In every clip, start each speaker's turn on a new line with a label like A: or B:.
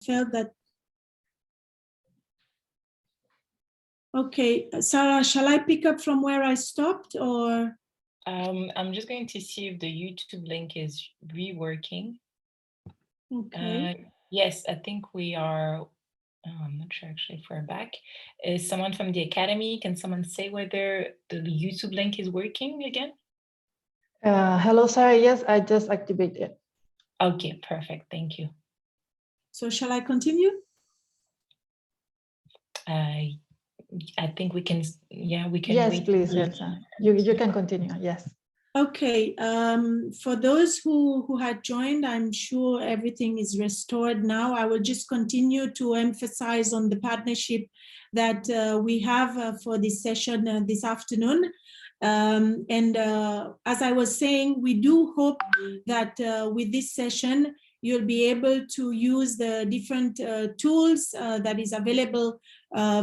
A: felt that. Okay, Sarah, shall I pick up from where I stopped, or?
B: I'm just going to see if the YouTube link is reworking.
A: Okay.
B: Yes, I think we are. Oh, I'm not sure actually if we're back. Is someone from the Academy? Can someone say whether the YouTube link is working again?
C: Hello, Sarah. Yes, I just activated it.
B: Okay, perfect. Thank you.
A: So shall I continue?
B: I think we can, yeah, we can.
C: Yes,
B: wait.
C: please, Elsa. You can continue, yes.
A: Okay, for those who had joined, I'm sure everything is restored now. I will just continue to emphasize on the partnership that we have for this session this afternoon. As I was saying, we do hope that with this session, you'll be able to use the different tools that is available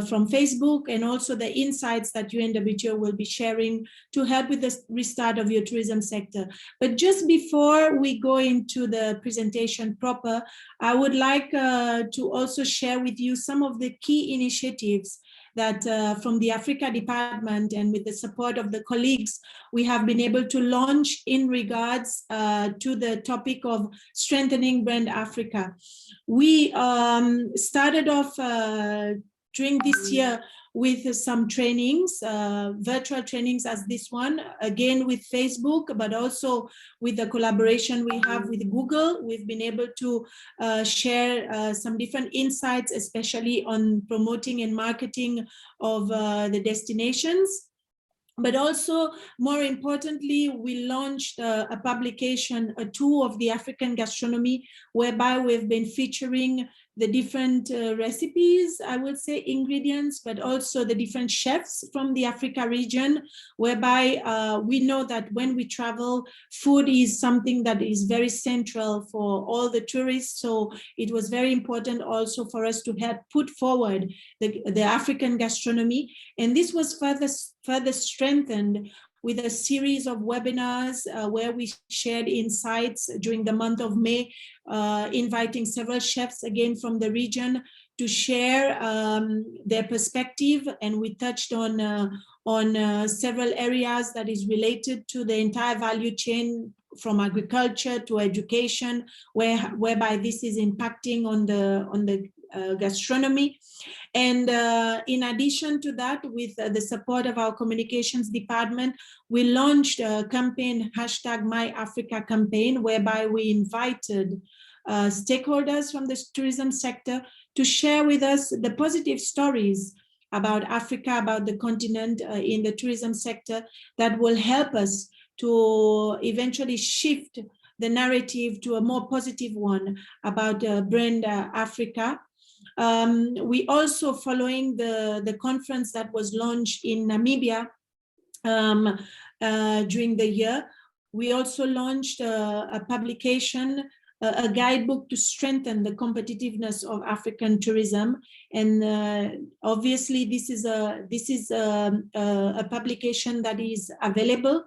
A: from Facebook, and also the insights that Unwto will be sharing to help with the restart of your tourism sector. But just before we go into the presentation proper, I would like to also share with you some of the key initiatives that from the Africa department and with the support of the colleagues, we have been able to launch in regards to the topic of strengthening brand Africa. We started off during this year with some trainings, virtual trainings as this one, again with Facebook, but also with the collaboration we have with Google. We've been able to share some different insights, especially on promoting and marketing of the destinations. But also, more importantly, we launched a publication, a tour of the African gastronomy, whereby we've been featuring the different recipes, I would say ingredients, but also the different chefs from the Africa region, whereby we know that when we travel, food is something that is very central for all the tourists. So it was very important also for us to help put forward the African gastronomy. And this was further strengthened with a series of webinars where we shared insights during the month of May, inviting several chefs again from the region to share their perspective. And we touched on several areas that is related to the entire value chain, from agriculture to education, whereby this is impacting on the gastronomy. And in addition to that, with the support of our communications department, we launched a campaign, #MyAfrica campaign, whereby we invited stakeholders from the tourism sector to share with us the positive stories about Africa, about the continent in the tourism sector, that will help us to eventually shift the narrative to a more positive one about brand Africa. We also, following the conference that was launched in Namibia during the year, we also launched a publication, a guidebook to strengthen the competitiveness of African tourism. And obviously this is a publication that is available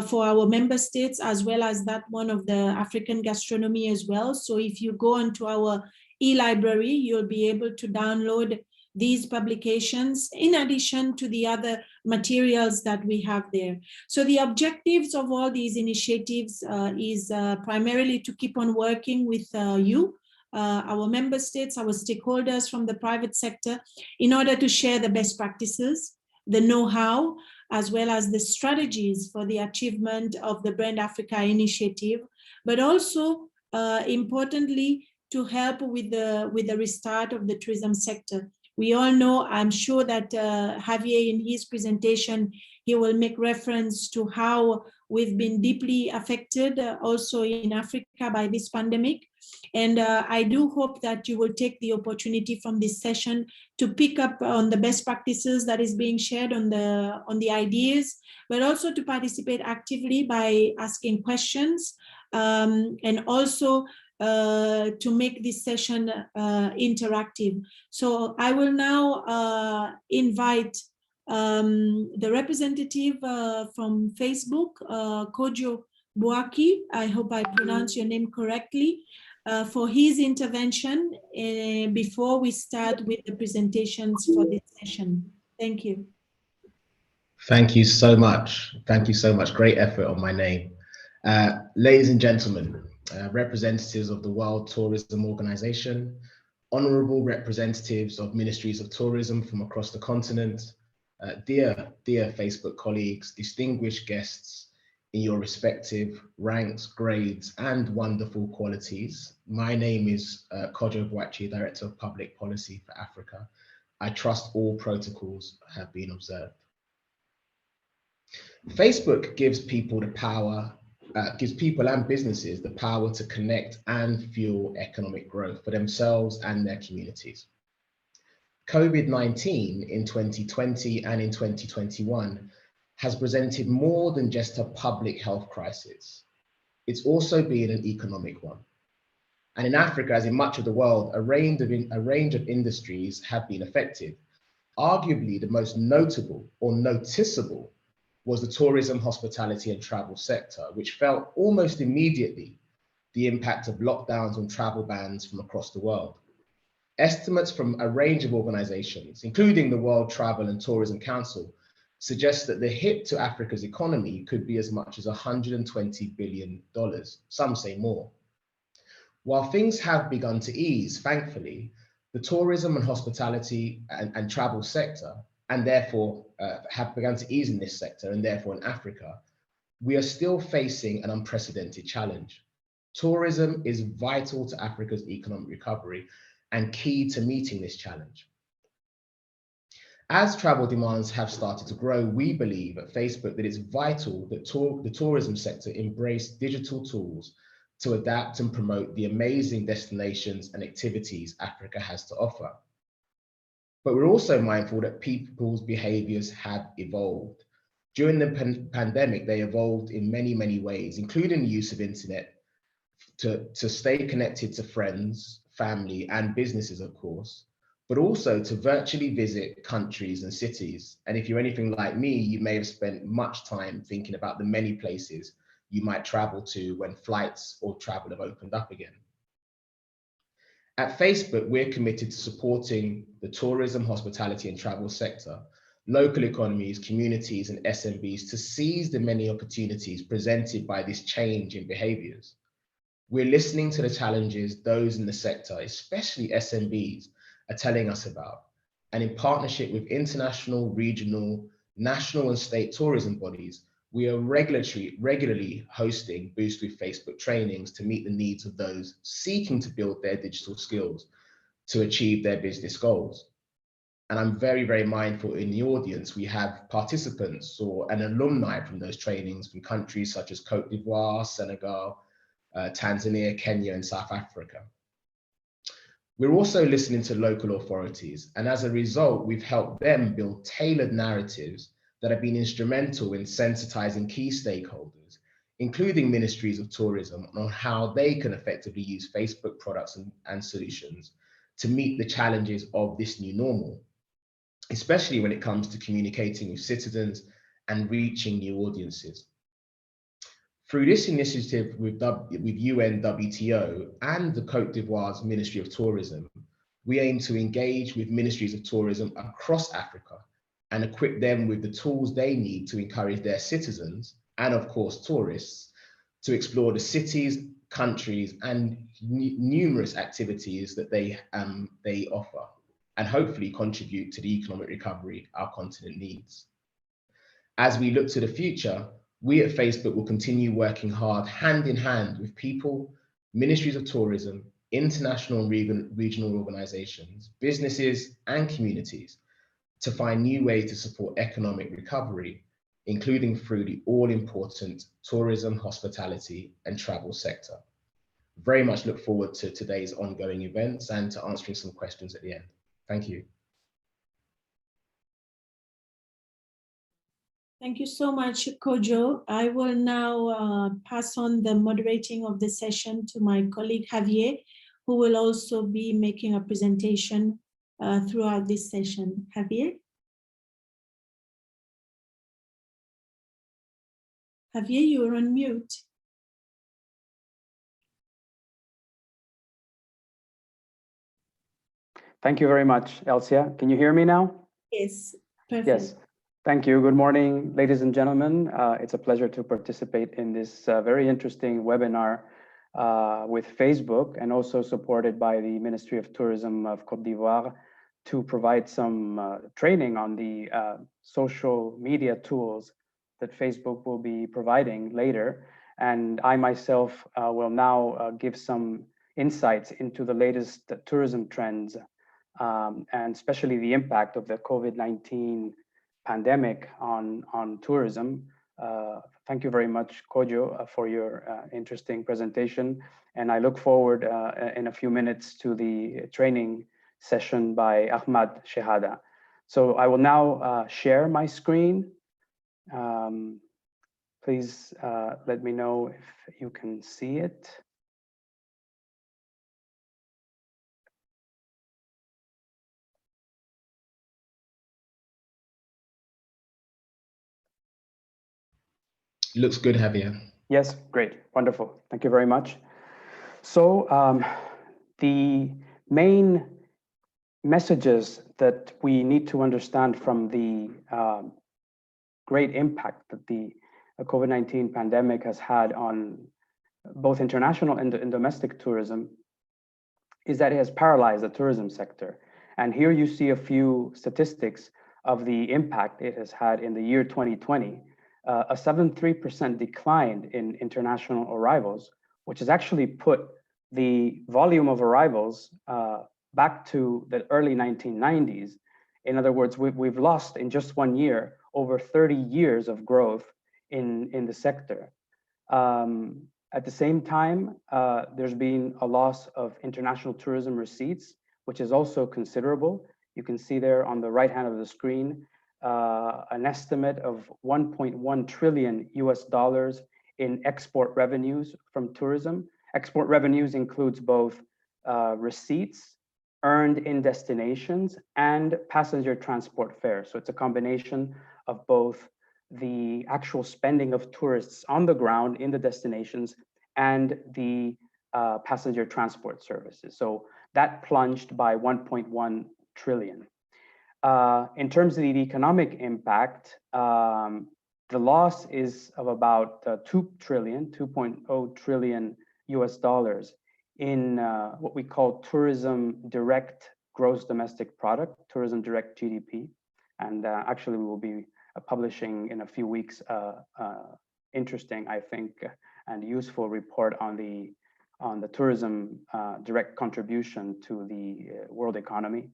A: for our member states, as well as that one of the African gastronomy as well. So if you go onto our e-library, you'll be able to download these publications in addition to the other materials that we have there. So the objectives of all these initiatives is primarily to keep on working with you, our member states, our stakeholders from the private sector, in order to share the best practices, the know-how, as well as the strategies for the achievement of the Brand Africa initiative, but also importantly, to help with the restart of the tourism sector. We all know, I'm sure that Javier, in his presentation, he will make reference to how we've been deeply affected also in Africa by this pandemic. And I do hope that you will take the opportunity from this session to pick up on the best practices that is being shared on the ideas, but also to participate actively by asking questions, and also to make this session interactive. So I will now invite the representative from Facebook, Kojo Boaki. I hope I pronounce your name correctly. for his intervention before we start with the presentations for this session. Thank you.
D: Thank you so much. Thank you so much. Great effort on my name. Ladies and gentlemen, representatives of the World Tourism Organization, honorable representatives of ministries of tourism from across the continent, dear Facebook colleagues, distinguished guests in your respective ranks, grades, and wonderful qualities. My name is Kojo Bwachi, Director of Public Policy for Africa. I trust all protocols have been observed. Facebook gives people the power, gives people and businesses the power to connect and fuel economic growth for themselves and their communities. COVID-19 in 2020 and in 2021 has presented more than just a public health crisis. It's also been an economic one. And in Africa, as in much of the world, a range of industries have been affected. Arguably, the most notable or noticeable was the tourism, hospitality, and travel sector, which felt almost immediately the impact of lockdowns and travel bans from across the world. Estimates from a range of organizations, including the World Travel and Tourism Council, suggest that the hit to Africa's economy could be as much as $120 billion. Some say more. While things have begun to ease, thankfully, the tourism and hospitality and travel sector, and therefore have begun to ease in this sector, and therefore in Africa, we are still facing an unprecedented challenge. Tourism is vital to Africa's economic recovery and key to meeting this challenge. As travel demands have started to grow, we believe at Facebook that it's vital that the tourism sector embrace digital tools to adapt and promote the amazing destinations and activities Africa has to offer. But we're also mindful that people's behaviors have evolved. During the pandemic, they evolved in many, many ways, including the use of internet to stay connected to friends, family, and businesses, of course, but also to virtually visit countries and cities. And if you're anything like me, you may have spent much time thinking about the many places you might travel to when flights or travel have opened up again. At Facebook, we're committed to supporting the tourism, hospitality, and travel sector, local economies, communities, and SMBs to seize the many opportunities presented by this change in behaviors. We're listening to the challenges those in the sector, especially SMBs, are telling us about. And in partnership with international, regional, national, and state tourism bodies, we are regularly hosting Boost with Facebook trainings to meet the needs of those seeking to build their digital skills to achieve their business goals. And I'm very, very mindful in the audience, we have participants or an alumni from those trainings from countries such as Cote d'Ivoire, Senegal, Tanzania, Kenya, and South Africa. We're also listening to local authorities, and as a result, we've helped them build tailored narratives that have been instrumental in sensitizing key stakeholders, including ministries of tourism, on how they can effectively use Facebook products and solutions to meet the challenges of this new normal, especially when it comes to communicating with citizens and reaching new audiences. Through this initiative with UNWTO and the Côte d'Ivoire's Ministry of Tourism, we aim to engage with ministries of tourism across Africa and equip them with the tools they need to encourage their citizens, and of course tourists, to explore the cities, countries, and numerous activities that they offer, and hopefully contribute to the economic recovery our continent needs. As we look to the future, we at Facebook will continue working hard hand in hand with people, ministries of tourism, international and regional organizations, businesses, and communities to find new ways to support economic recovery, including through the all-important tourism, hospitality, and travel sector. Very much look forward to today's ongoing events and to answering some questions at the end. Thank you.
A: Thank you so much, Kojo. I will now pass on the moderating of the session to my colleague Javier, who will also be making a presentation throughout this session. Javier? Javier, you are on mute.
E: Thank you very much, Elsia. Can you hear me now?
A: Yes, perfect.
E: Yes. Thank you. Good morning, ladies and gentlemen. It's a pleasure to participate in this very interesting webinar with Facebook, and also supported by the Ministry of Tourism of Côte d'Ivoire, to provide some training on the social media tools that Facebook will be providing later. And I myself will now give some insights into the latest tourism trends, and especially the impact of the COVID-19 pandemic on tourism. Thank you very much, Kojo, for your interesting presentation. And I look forward in a few minutes to the training session by Ahmad Shehada. So I will now share my screen. Please let me know if you can see it.
D: Looks good, Javier.
E: Yes, great, wonderful. Thank you very much. So the main messages that we need to understand from the great impact that the COVID-19 pandemic has had on both international and domestic tourism is that it has paralyzed the tourism sector. And here you see a few statistics of the impact it has had in the year 2020. A 73% decline in international arrivals, which has actually put the volume of arrivals back to the early 1990s. In other words, we've lost in just 1 year over 30 years of growth in the sector. At the same time, there's been a loss of international tourism receipts, which is also considerable. You can see there on the right hand of the screen, an estimate of 1.1 trillion US dollars in export revenues from tourism. Export revenues includes both receipts earned in destinations and passenger transport fares. So it's a combination of both the actual spending of tourists on the ground in the destinations and the passenger transport services. So that plunged by 1.1 trillion. In terms of the economic impact, the loss is of about 2.0 trillion US dollars in what we call tourism direct gross domestic product, tourism direct GDP. And actually we will be publishing in a few weeks interesting, I think, and useful report on the tourism direct contribution to the world economy.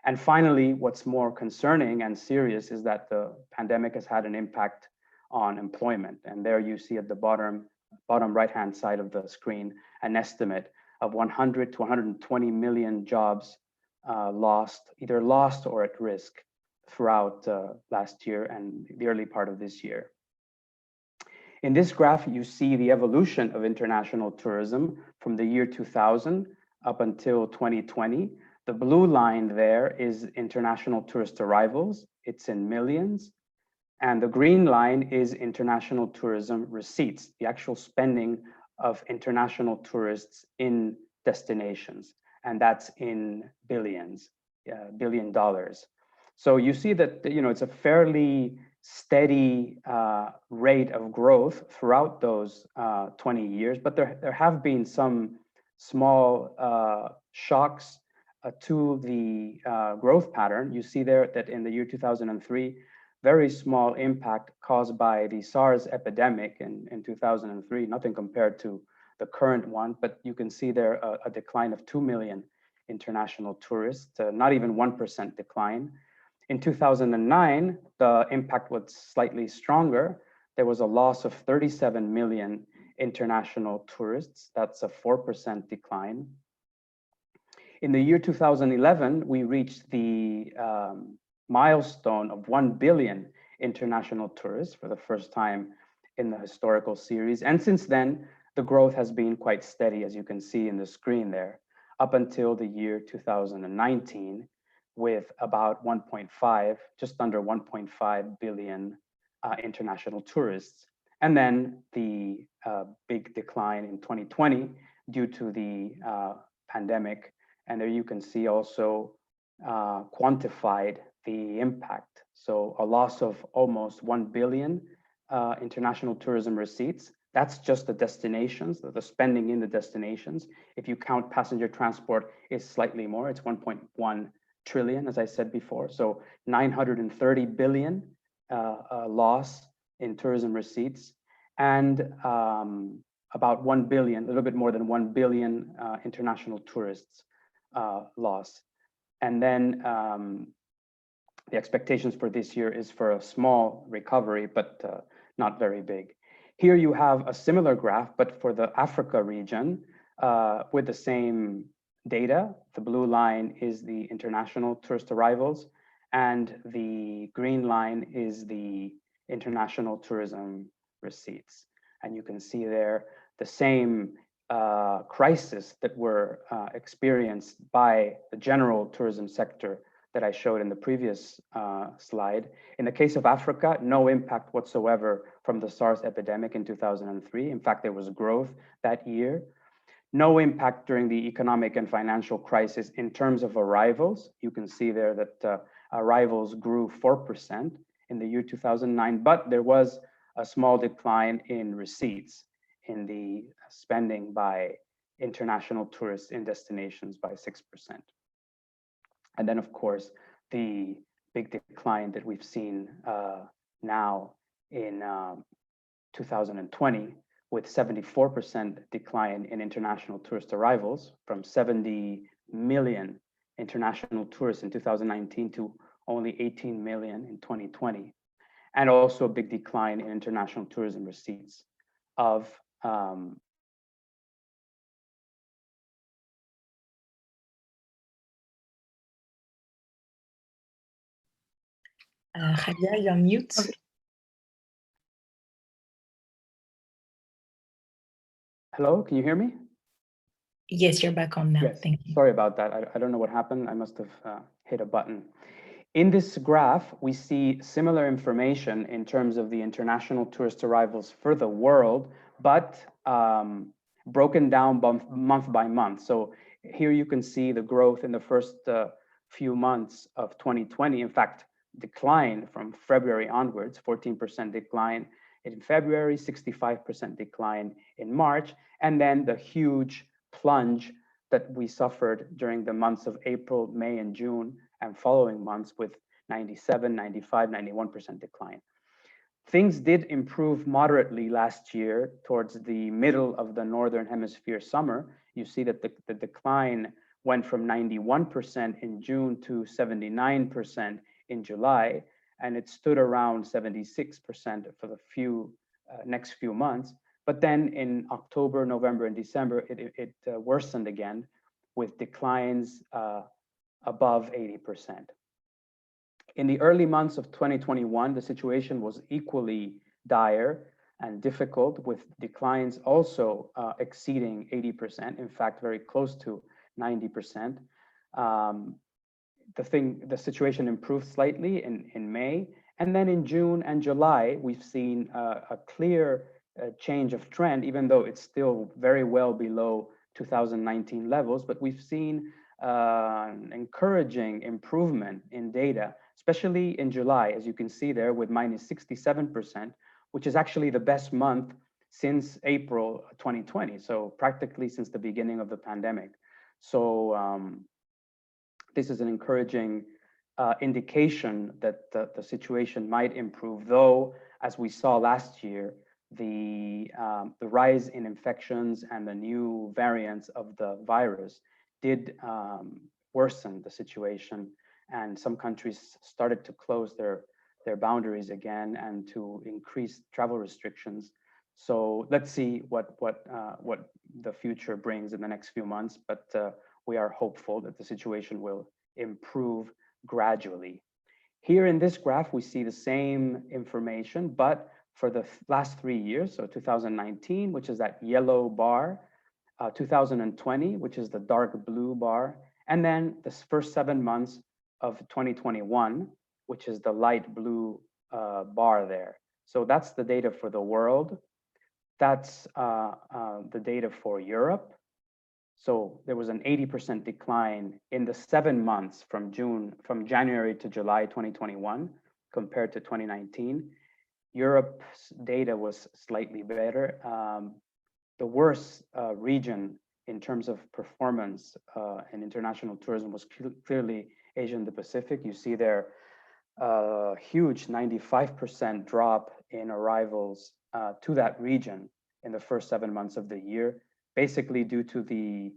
E: And finally, what's more concerning and serious is that the pandemic has had an impact on employment. And there you see at the bottom right-hand side of the screen, an estimate of 100 to 120 million jobs either lost or at risk throughout last year and the early part of this year. In this graph, you see the evolution of international tourism from the year 2000 up until 2020. The blue line there is international tourist arrivals. It's in millions. And the green line is international tourism receipts, the actual spending of international tourists in destinations. And that's in billions, $1 billion. So you see that, it's a fairly steady rate of growth throughout those 20 years, but there have been some small shocks to the growth pattern. You see there that in the year 2003, very small impact caused by the SARS epidemic in 2003, nothing compared to the current one, but you can see there a decline of 2 million international tourists, not even 1% decline. In 2009, the impact was slightly stronger. There was a loss of 37 million international tourists. That's a 4% decline. In the year 2011, we reached the milestone of 1 billion international tourists for the first time in the historical series. And since then, the growth has been quite steady, as you can see in the screen there, up until the year 2019, with about 1.5, just under 1.5 billion international tourists. And then the big decline in 2020 due to the pandemic. And there you can see also quantified the impact. So a loss of almost 1 billion international tourism receipts. That's just the destinations, the spending in the destinations. If you count passenger transport, it's slightly more. It's 1.1 trillion, as I said before. So 930 billion loss in tourism receipts, and about 1 billion, a little bit more than 1 billion international tourists loss. And then the expectations for this year is for a small recovery, but not very big. Here you have a similar graph, but for the Africa region with the same data. The blue line is the international tourist arrivals, and the green line is the international tourism receipts. And you can see there the same crisis that were experienced by the general tourism sector that I showed in the previous slide. In the case of Africa, no impact whatsoever from the SARS epidemic in 2003. In fact, there was growth that year. No impact during the economic and financial crisis in terms of arrivals. You can see there that arrivals grew 4% in the year 2009, but there was a small decline in receipts, in the spending by international tourists in destinations by 6%. And then, of course, the big decline that we've seen now in 2020, with 74% decline in international tourist arrivals, from 70 million international tourists in 2019 to only 18 million in 2020. And also a big decline in international tourism receipts of
B: Javier, you're on mute.
C: Okay.
E: Hello, can you hear me?
B: Yes, you're back on now.
E: Yes,
B: Thank you.
E: sorry about that. I don't know what happened. I must have hit a button. In this graph, we see similar information in terms of the international tourist arrivals for the world, but broken down month by month. So here you can see the growth in the first few months of 2020. In fact, decline from February onwards, 14% decline in February, 65% decline in March, and then the huge plunge that we suffered during the months of April, May, and June, and following months with 97, 95, 91% decline. Things did improve moderately last year towards the middle of the Northern Hemisphere summer. You see that the decline went from 91% in June to 79% in July, and it stood around 76% for the next few months. But then in October, November, and December, it worsened again with declines above 80%. In the early months of 2021, the situation was equally dire and difficult, with declines also exceeding 80%, in fact, very close to 90%. The situation improved slightly in May, and then in June and July, we've seen a clear change of trend, even though it's still very well below 2019 levels, but we've seen encouraging improvement in data, especially in July, as you can see there, with minus 67%, which is actually the best month since April 2020, so practically since the beginning of the pandemic. So this is an encouraging indication that the situation might improve, though, as we saw last year, the rise in infections and the new variants of the virus did worsen the situation, and some countries started to close their boundaries again and to increase travel restrictions. So let's see what the future brings in the next few months, but we are hopeful that the situation will improve gradually. Here in this graph, we see the same information, but for the last 3 years, so 2019, which is that yellow bar, 2020, which is the dark blue bar, and then the first 7 months of 2021, which is the light blue bar there. So that's the data for the world. That's the data for Europe. So there was an 80% decline in the 7 months from January to July 2021 compared to 2019. Europe's data was slightly better. The worst region in terms of performance in international tourism was clearly Asia and the Pacific. You see there a huge 95% drop in arrivals to that region in the first 7 months of the year, basically due to the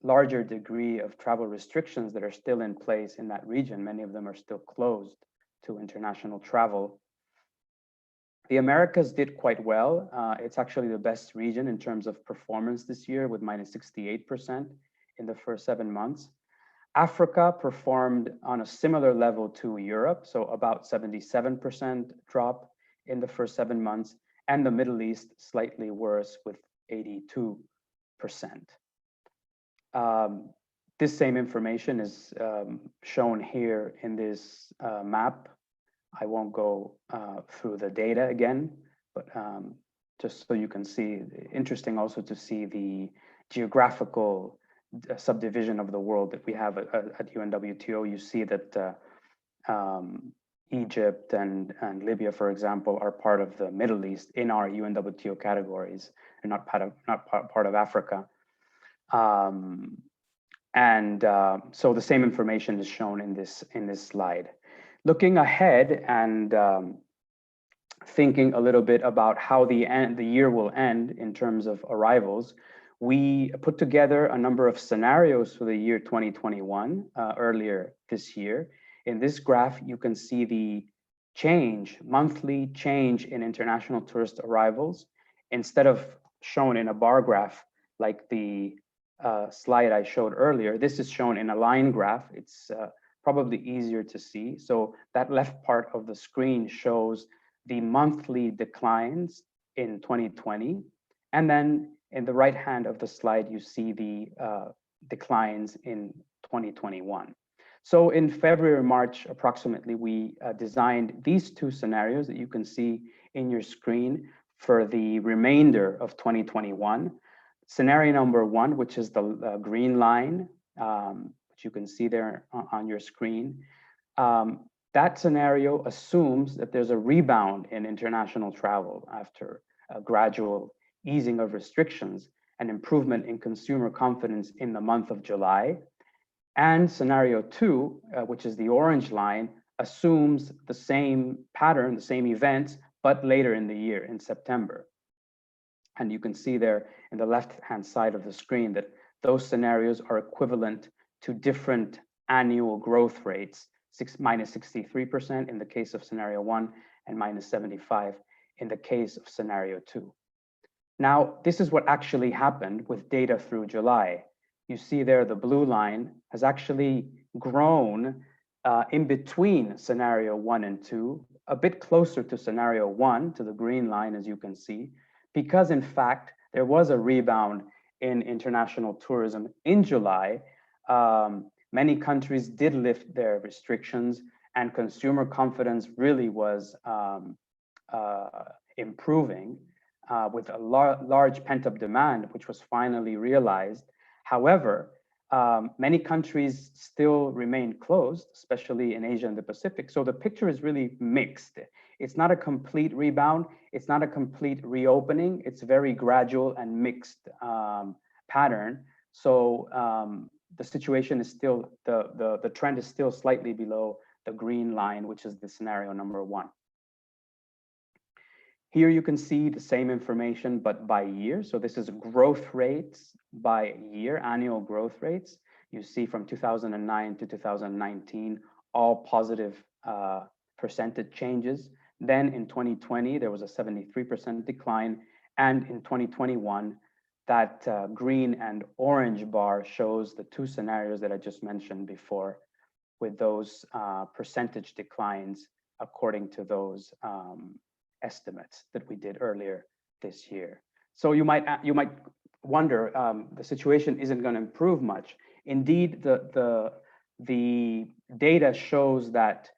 E: larger degree of travel restrictions that are still in place in that region. Many of them are still closed to international travel. The Americas did quite well. It's actually the best region in terms of performance this year, with minus 68% in the first 7 months. Africa performed on a similar level to Europe, so about 77% drop in the first 7 months, and the Middle East slightly worse with 82%. This same information is shown here in this map. I won't go through the data again, but just so you can see, interesting also to see the geographical subdivision of the world that we have at UNWTO. You see that Egypt and Libya, for example, are part of the Middle East in our UNWTO categories, and not part of Africa. So the same information is shown in this slide. Looking ahead and thinking a little bit about how the year will end in terms of arrivals, we put together a number of scenarios for the year 2021 earlier this year. In this graph, you can see the monthly change in international tourist arrivals. Instead of shown in a bar graph like the slide I showed earlier, this is shown in a line graph. It's probably easier to see. So that left part of the screen shows the monthly declines in 2020. And then in the right hand of the slide, you see the declines in 2021. So in February, March, approximately, we designed these two scenarios that you can see in your screen for the remainder of 2021. Scenario number one, which is the green line, which you can see there on your screen. That scenario assumes that there's a rebound in international travel after a gradual easing of restrictions and improvement in consumer confidence in the month of July. And scenario two, which is the orange line, assumes the same pattern, the same events, but later in the year, in September. And you can see there in the left-hand side of the screen that those scenarios are equivalent to different annual growth rates, minus 63% in the case of scenario one, and minus 75 in the case of scenario two. Now, this is what actually happened with data through July. You see there the blue line has actually grown in between scenario one and two, a bit closer to scenario one, to the green line, as you can see, because in fact, there was a rebound in international tourism in July. Many countries did lift their restrictions, and consumer confidence really was improving with a large pent-up demand, which was finally realized. However, many countries still remain closed, especially in Asia and the Pacific. So the picture is really mixed. It's not a complete rebound. It's not a complete reopening. It's very gradual and mixed pattern. So the situation is still, the trend is still slightly below the green line, which is the scenario number one. Here you can see the same information, but by year. So this is growth rates by year, annual growth rates. You see from 2009 to 2019, all positive percentage changes. Then in 2020, there was a 73% decline. And in 2021, that green and orange bar shows the two scenarios that I just mentioned before, with those percentage declines according to those estimates that we did earlier this year. So you might wonder, the situation isn't going to improve much. Indeed, the data shows that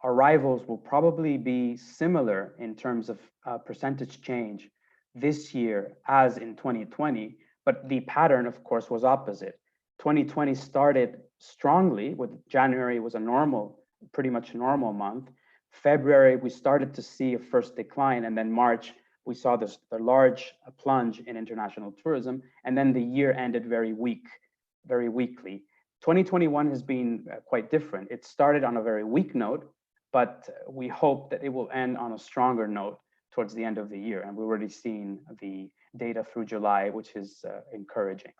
E: arrivals will probably be similar in terms of percentage change this year as in 2020, but the pattern, of course, was opposite. 2020 started strongly, with January was a normal, pretty much normal month. February, we started to see a first decline, and then March, we saw the large plunge in international tourism, and then the year ended very weakly. 2021 has been quite different. It started on a very weak note, but we hope that it will end on a stronger note towards the end of the year. And we've already seen the data through July, which is encouraging.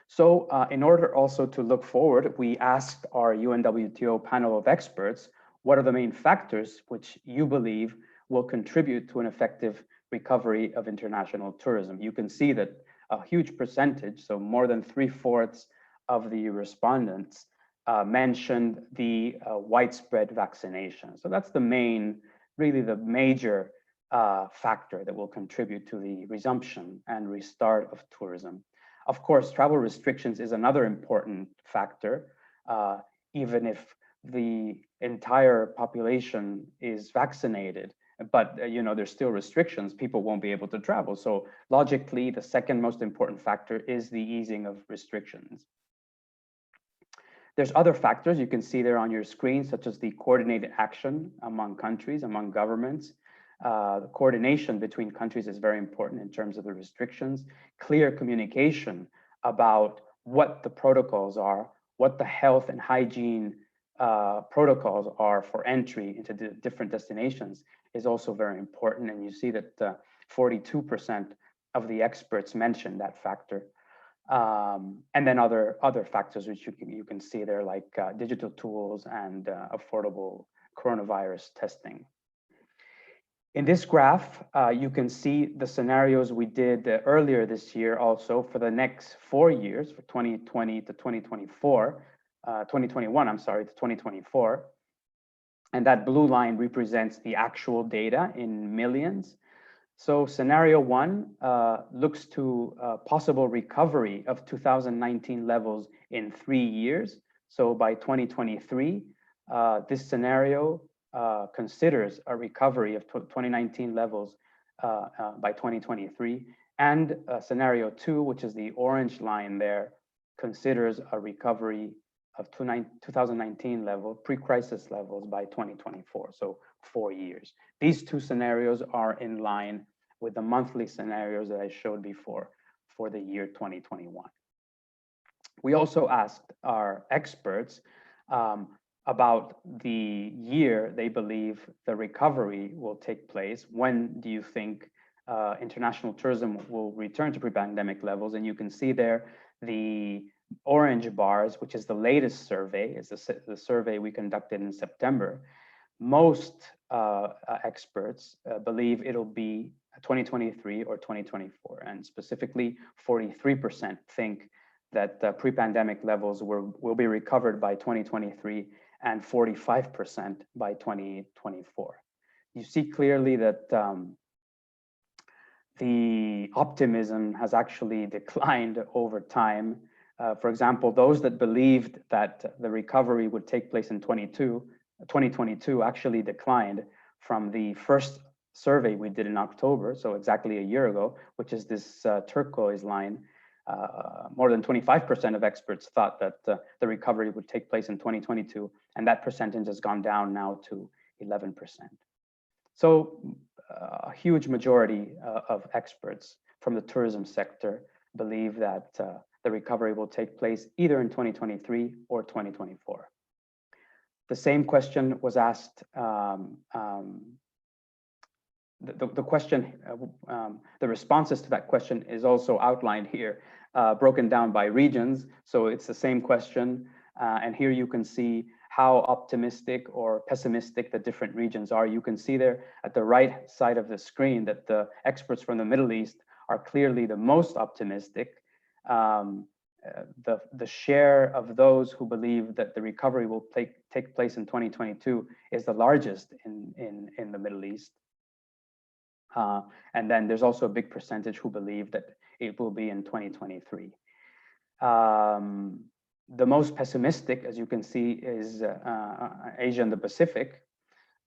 E: So in order also to look forward, we asked our UNWTO panel of experts, what are the main factors which you believe will contribute to an effective recovery of international tourism? You can see that a huge percentage, so more than 3/4 of the respondents mentioned the widespread vaccination. So that's the main, really the major factor that will contribute to the resumption and restart of tourism. Of course, travel restrictions is another important factor, even if the entire population is vaccinated, but there's still restrictions, people won't be able to travel. So logically, the second most important factor is the easing of restrictions. There's other factors you can see there on your screen, such as the coordinated action among countries, among governments. The coordination between countries is very important in terms of the restrictions. Clear communication about what the protocols are, what the health and hygiene protocols are for entry into the different destinations is also very important. And you see that 42% of the experts mentioned that factor. And then other factors which you can see there, like digital tools and affordable coronavirus testing. In this graph, you can see the scenarios we did earlier this year also for the next 4 years, for 2020 to 2024, 2021, I'm sorry, to 2024. And that blue line represents the actual data in millions. So scenario 1 looks to possible recovery of 2019 levels in 3 years. So by 2023, this scenario considers a recovery of 2019 levels by 2023. And scenario 2, which is the orange line there, considers a recovery of 2019 level, pre-crisis levels by 2024, so 4 years. These two scenarios are in line with the monthly scenarios that I showed before for the year 2021. We also asked our experts about the year they believe the recovery will take place. When do you think international tourism will return to pre-pandemic levels? And you can see there the orange bars, which is the latest survey, is the survey we conducted in September. Most experts believe it'll be 2023 or 2024, and specifically 43% think that pre-pandemic levels will be recovered by 2023 and 45% by 2024. You see clearly that the optimism has actually declined over time. For example, those that believed that the recovery would take place in 2022 actually declined from the first survey we did in October, so exactly a year ago, which is this turquoise line. More than 25% of experts thought that the recovery would take place in 2022, and that percentage has gone down now to 11%. So a huge majority of experts from the tourism sector believe that the recovery will take place either in 2023 or 2024. The same question was asked, the responses to that question is also outlined here, broken down by regions. So it's the same question. And here you can see how optimistic or pessimistic the different regions are. You can see there at the right side of the screen that the experts from the Middle East are clearly the most optimistic. The share of those who believe that the recovery will take place in 2022 is the largest in the Middle East. And then there's also a big percentage who believe that it will be in 2023. The most pessimistic, as you can see, is Asia and the Pacific.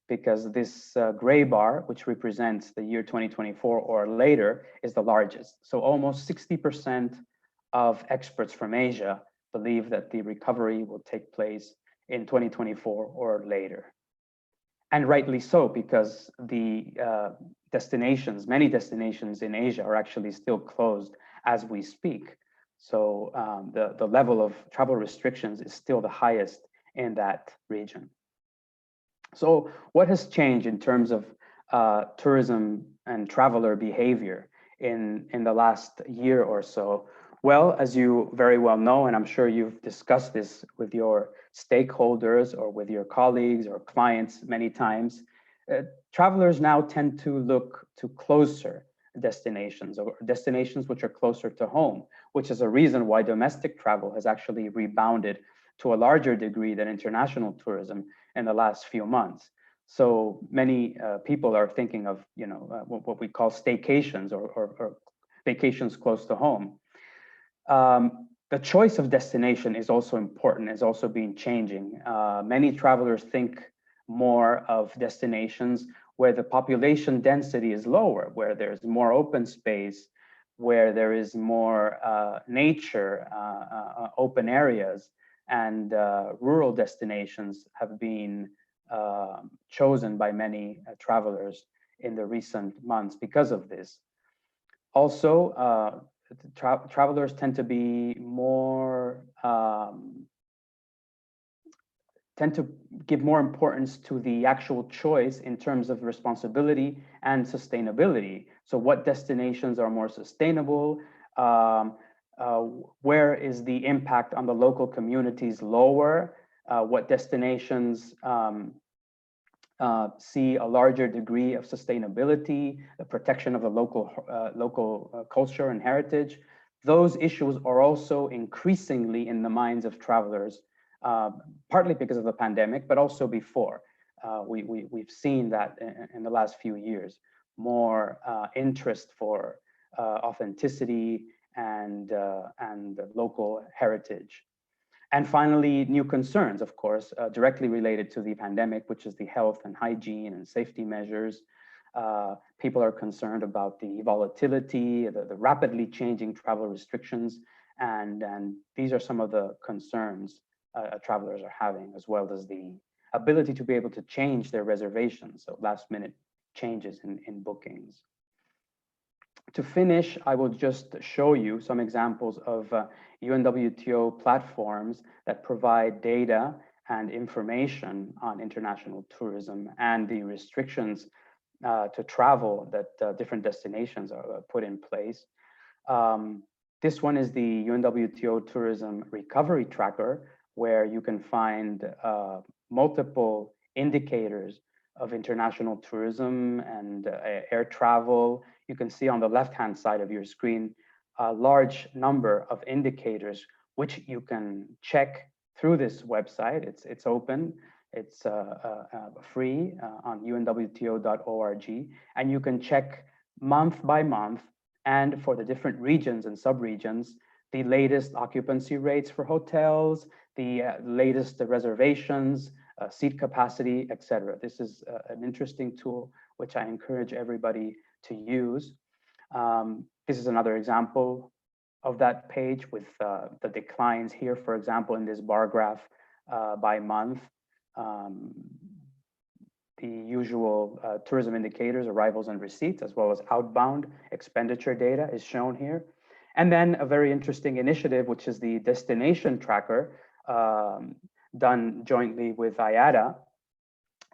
E: because this gray bar, which represents the year 2024 or later, is the largest. So almost 60% of experts from Asia believe that the recovery will take place in 2024 or later. And rightly so, because the many destinations in Asia are actually still closed as we speak. So the level of travel restrictions is still the highest in that region. So what has changed in terms of tourism and traveler behavior in the last year or so? Well, as you very well know, and I'm sure you've discussed this with your stakeholders or with your colleagues or clients many times, travelers now tend to look to closer destinations or destinations which are closer to home, which is a reason why domestic travel has actually rebounded to a larger degree than international tourism in the last few months. So many people are thinking of, what we call staycations or vacations close to home. The choice of destination is also important, is also been changing. Many travelers think more of destinations where the population density is lower, where there's more open space, where there is more nature, open areas, and rural destinations have been chosen by many travelers in the recent months because of this. Also, travelers tend to be more, tend to give more importance to the actual choice in terms of responsibility and sustainability. So what destinations are more sustainable? Where is the impact on the local communities lower? What destinations see a larger degree of sustainability, the protection of the local culture and heritage? Those issues are also increasingly in the minds of travelers, partly because of the pandemic, but also before. We've seen that in the last few years, more interest for authenticity and local heritage. And finally, new concerns, of course, directly related to the pandemic, which is the health and hygiene and safety measures. People are concerned about the volatility, the rapidly changing travel restrictions, and these are some of the concerns travelers are having, as well as the ability to be able to change their reservations, so last minute changes in bookings. To finish, I will just show you some examples of UNWTO platforms that provide data and information on international tourism and the restrictions to travel that different destinations are put in place. This one is the UNWTO Tourism Recovery Tracker, where you can find multiple indicators of international tourism and air travel. You can see on the left-hand side of your screen a large number of indicators which you can check through this website. It's open, it's free on unwto.org, and you can check month by month and for the different regions and sub-regions, the latest occupancy rates for hotels, the latest reservations, seat capacity, etc. This is an interesting tool which I encourage everybody to use. This is another example of that page with the declines here, for example, in this bar graph by month. The usual tourism indicators, arrivals and receipts, as well as outbound expenditure data is shown here. And then a very interesting initiative, which is the destination tracker done jointly with IATA,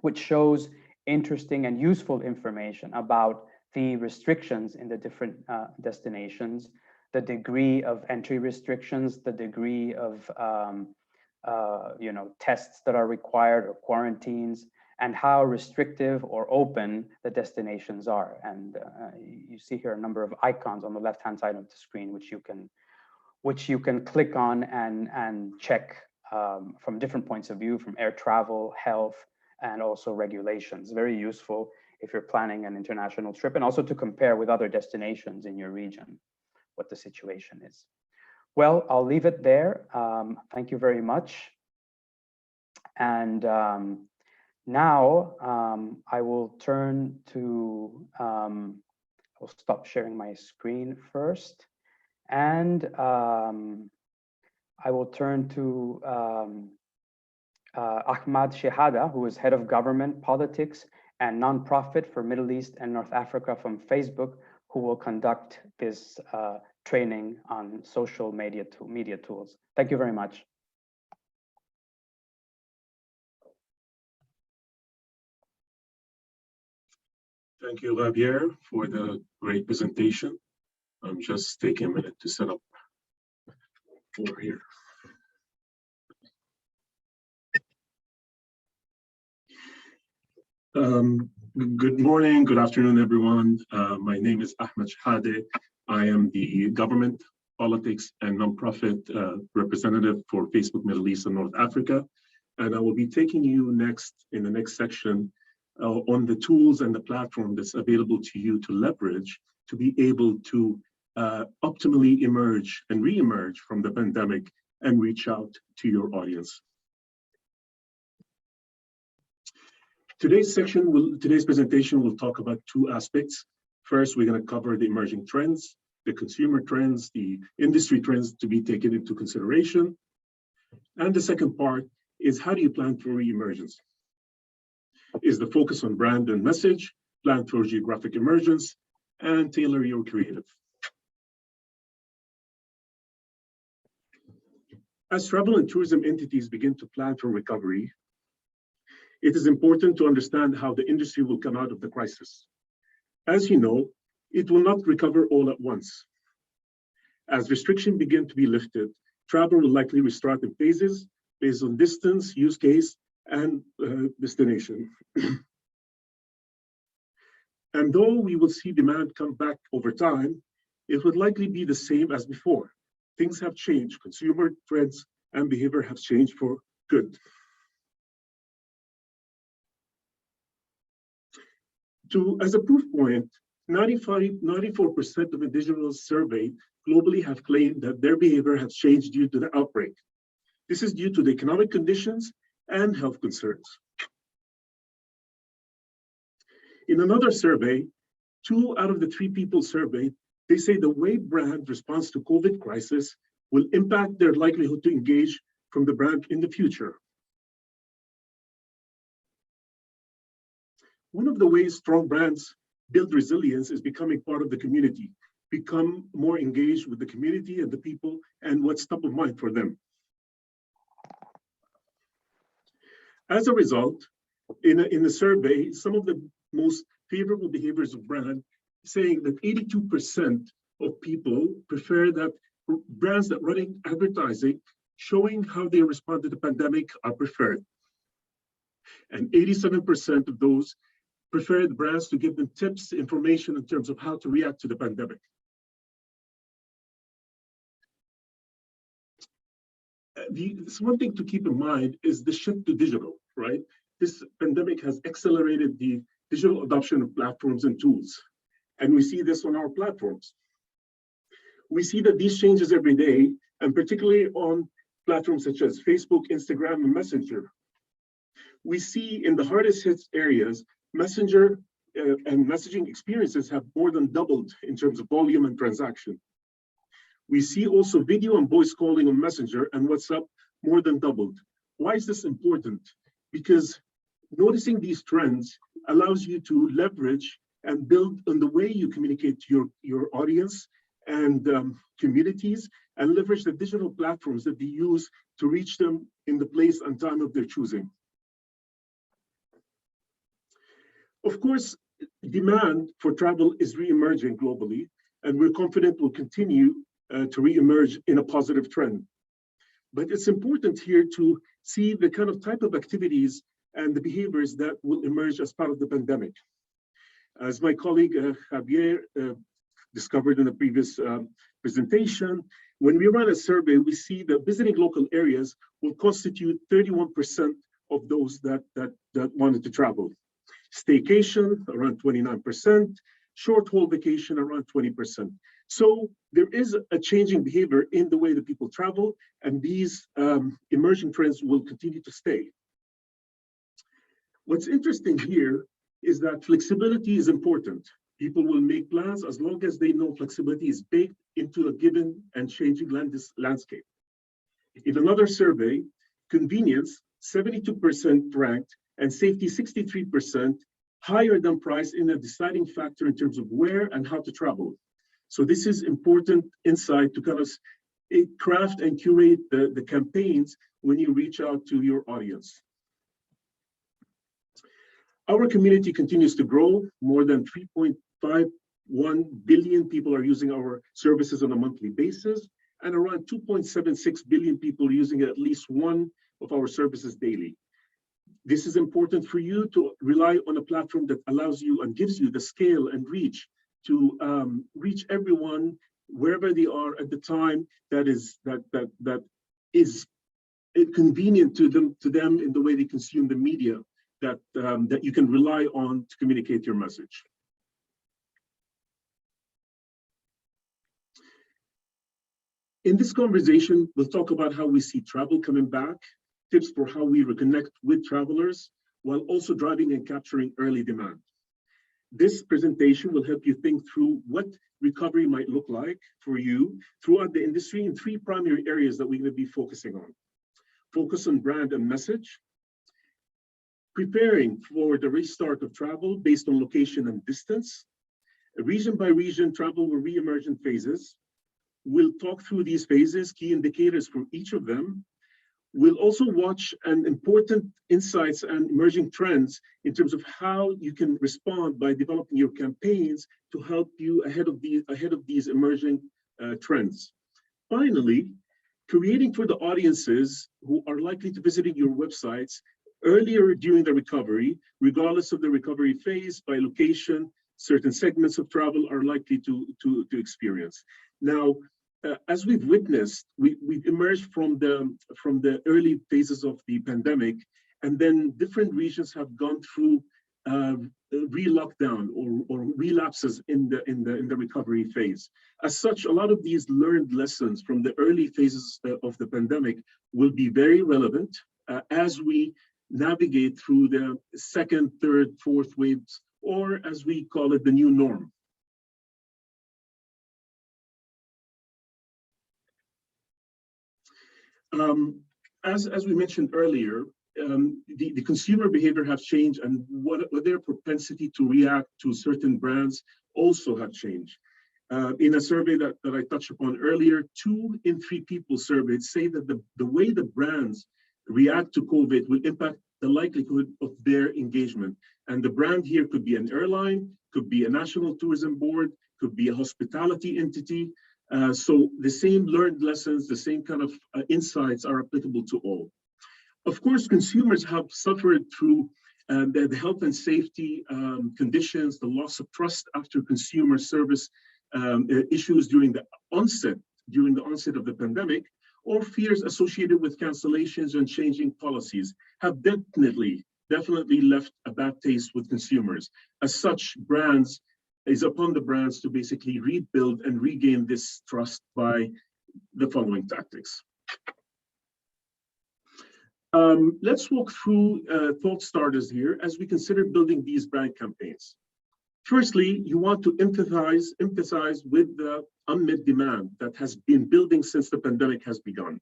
E: which shows interesting and useful information about the restrictions in the different destinations, the degree of entry restrictions, the degree of tests that are required or quarantines, and how restrictive or open the destinations are. And you see here a number of icons on the left-hand side of the screen, which you can click on and check from different points of view, from air travel, health, and also regulations. Very useful if you're planning an international trip, and also to compare with other destinations in your region, what the situation is. Well, I'll leave it there. Thank you very much. And Now, I will turn to, I'll stop sharing my screen first, and I will turn to Ahmad Shehada, who is Head of Government, Politics, and Nonprofit for Middle East and North Africa from Facebook, who will conduct this training on social media tools. Thank you very much.
F: Thank you, Javier, for the great presentation. I'm just taking a minute to set up over here. Good morning, good afternoon, everyone. My name is Ahmed Shehade. I am the Government, Politics, and Nonprofit representative for Facebook Middle East and North Africa. And I will be taking you in the next section on the tools and the platform that's available to you to leverage to be able to optimally emerge and re-emerge from the pandemic and reach out to your audience. Today's presentation will talk about two aspects. First, we're going to cover the emerging trends, the consumer trends, the industry trends to be taken into consideration. And the second part is, how do you plan for re-emergence? Is the focus on brand and message, plan for geographic emergence, and tailor your creative. As travel and tourism entities begin to plan for recovery, it is important to understand how the industry will come out of the crisis. As you know, it will not recover all at once. As restrictions begin to be lifted, travel will likely restart in phases based on distance, use case, and destination. And though we will see demand come back over time, it would likely be the same as before. Things have changed, consumer trends and behavior have changed for good. As a proof point, 94% of individuals surveyed globally have claimed that their behavior has changed due to the outbreak. This is due to the economic conditions and health concerns. In another survey, 2 out of the 3 people surveyed, they say the way brand responds to COVID crisis will impact their likelihood to engage from the brand in the future. One of the ways strong brands build resilience is becoming part of the community, become more engaged with the community and the people and what's top of mind for them. As a result, in the survey, some of the most favorable behaviors of brand, saying that 82% of people prefer that brands that running advertising showing how they respond to the pandemic are preferred. And 87% of those prefer the brands to give them tips, information in terms of how to react to the pandemic. One thing to keep in mind is the shift to digital, right? This pandemic has accelerated the digital adoption of platforms and tools. And we see this on our platforms. We see that these changes every day, and particularly on platforms such as Facebook, Instagram, and Messenger. We see in the hardest hit areas, Messenger and messaging experiences have more than doubled in terms of volume and transaction. We see also video and voice calling on Messenger and WhatsApp more than doubled. Why is this important? Because noticing these trends allows you to leverage and build on the way you communicate to your audience and communities, and leverage the digital platforms that they use to reach them in the place and time of their choosing. Of course, demand for travel is re-emerging globally, and we're confident will continue to re-emerge in a positive trend. But it's important here to see the kind of type of activities and the behaviors that will emerge as part of the pandemic. As my colleague Javier discovered in the previous presentation, when we run a survey, we see that visiting local areas will constitute 31% of those that wanted to travel. Staycation, around 29%, short-haul vacation, around 20%. So there is a changing behavior in the way that people travel, and these emerging trends will continue to stay. What's interesting here is that flexibility is important. People will make plans as long as they know flexibility is baked into a given and changing landscape. In another survey, convenience, 72% ranked, and safety, 63%, higher than price in a deciding factor in terms of where and how to travel. So this is important insight to kind of craft and curate the campaigns when you reach out to your audience. Our community continues to grow. More than 3.51 billion people are using our services on a monthly basis, and around 2.76 billion people using at least one of our services daily. This is important for you to rely on a platform that allows you and gives you the scale and reach to reach everyone wherever they are at the time that is convenient to them in the way they consume the media that you can rely on to communicate your message. In this conversation, we'll talk about how we see travel coming back, tips for how we reconnect with travelers, while also driving and capturing early demand. This presentation will help you think through what recovery might look like for you throughout the industry in three primary areas that we're going to be focusing on. Focus on brand and message, preparing for the restart of travel based on location and distance, region by region travel with re-emergent phases. We'll talk through these phases, key indicators for each of them. We'll also watch an important insights and emerging trends in terms of how you can respond by developing your campaigns to help you ahead of these emerging trends. Finally, creating for the audiences who are likely to visit your websites earlier during the recovery, regardless of the recovery phase, by location, certain segments of travel are likely to experience. Now, as we've witnessed, we've emerged from the early phases of the pandemic, and then different regions have gone through re-lockdown or relapses in the recovery phase. As such, a lot of these learned lessons from the early phases of the pandemic will be very relevant as we navigate through the second, third, fourth waves, or as we call it, the new norm. As we mentioned earlier, the consumer behavior has changed, and what their propensity to react to certain brands also have changed. In a survey that I touched upon earlier, 2 in 3 people surveyed say that the way the brands react to COVID will impact the likelihood of their engagement. And the brand here could be an airline, could be a national tourism board, could be a hospitality entity. So the same learned lessons, the same kind of insights are applicable to all. Of course, consumers have suffered through the health and safety conditions, the loss of trust after consumer service issues during the onset of the pandemic, or fears associated with cancellations and changing policies have definitely left a bad taste with consumers. As such, it's upon the brands to basically rebuild and regain this trust by the following tactics. Let's walk through thought starters here as we consider building these brand campaigns. Firstly, you want to emphasize with the unmet demand that has been building since the pandemic has begun.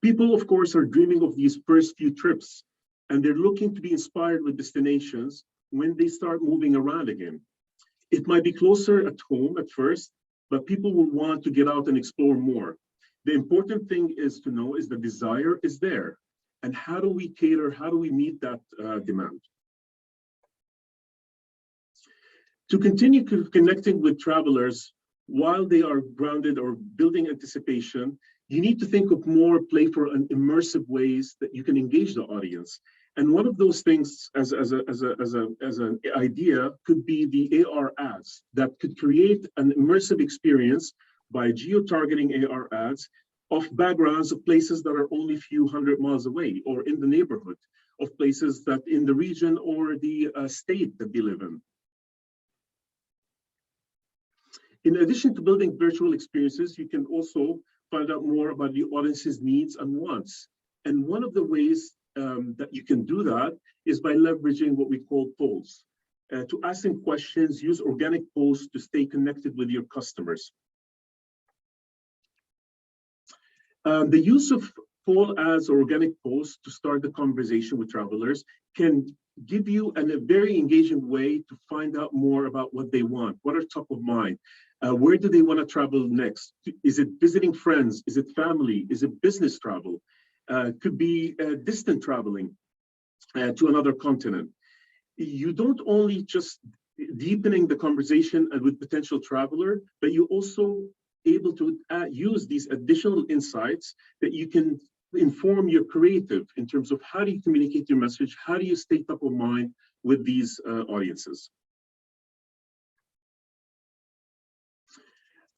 F: People, of course, are dreaming of these first few trips, and they're looking to be inspired with destinations when they start moving around again. It might be closer at home at first, but people will want to get out and explore more. The important thing is to know is the desire is there, and how do we meet that demand? To continue connecting with travelers while they are grounded or building anticipation, you need to think of more playful and immersive ways that you can engage the audience. And one of those things as an idea could be the AR ads that could create an immersive experience by geo-targeting AR ads of backgrounds of places that are only a few hundred miles away or in the neighborhood of places that in the region or the state that they live in. In addition to building virtual experiences, you can also find out more about the audience's needs and wants. And one of the ways that you can do that is by leveraging what we call polls. To ask them questions, use organic posts to stay connected with your customers. The use of poll ads or organic posts to start the conversation with travelers can give you a very engaging way to find out more about what they want, what are top of mind, where do they want to travel next? Is it visiting friends? Is it family? Is it business travel? Could be distant traveling to another continent. You don't only just deepening the conversation with potential traveler, but you also able to use these additional insights that you can inform your creative in terms of how do you communicate your message, how do you stay top of mind with these audiences.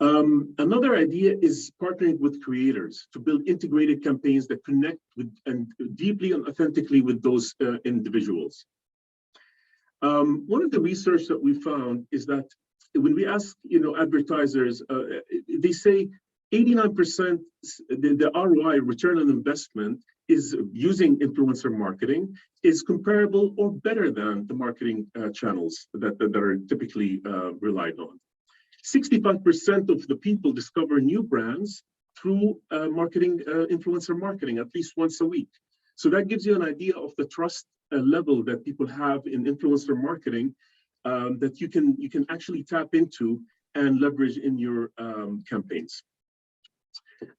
F: Another idea is partnering with creators to build integrated campaigns that connect with and deeply and authentically with those individuals. One of the research that we found is that when we ask, advertisers, they say 89% the ROI, return on investment, is using influencer marketing is comparable or better than the marketing channels that are typically relied on. 65% of the people discover new brands through influencer marketing at least once a week. So that gives you an idea of the trust level that people have in influencer marketing that you can actually tap into and leverage in your campaigns.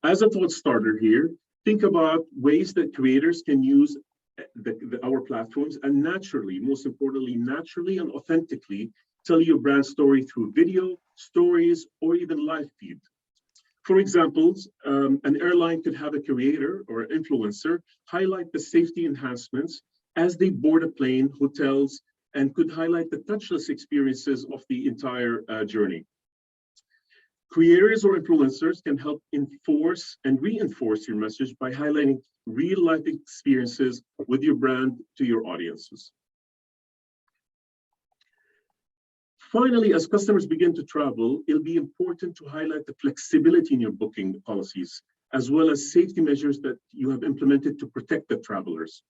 F: As a thought starter here, think about ways that creators can use our platforms and naturally, most importantly, naturally and authentically tell your brand story through video, stories, or even live feed. For example, an airline could have a creator or influencer highlight the safety enhancements as they board a plane, hotels, and could highlight the touchless experiences of the entire journey. Creators or influencers can help enforce and reinforce your message by highlighting real-life experiences with your brand to your audiences. Finally, as customers begin to travel, it'll be important to highlight the flexibility in your booking policies, as well as safety measures that you have implemented to protect the travelers.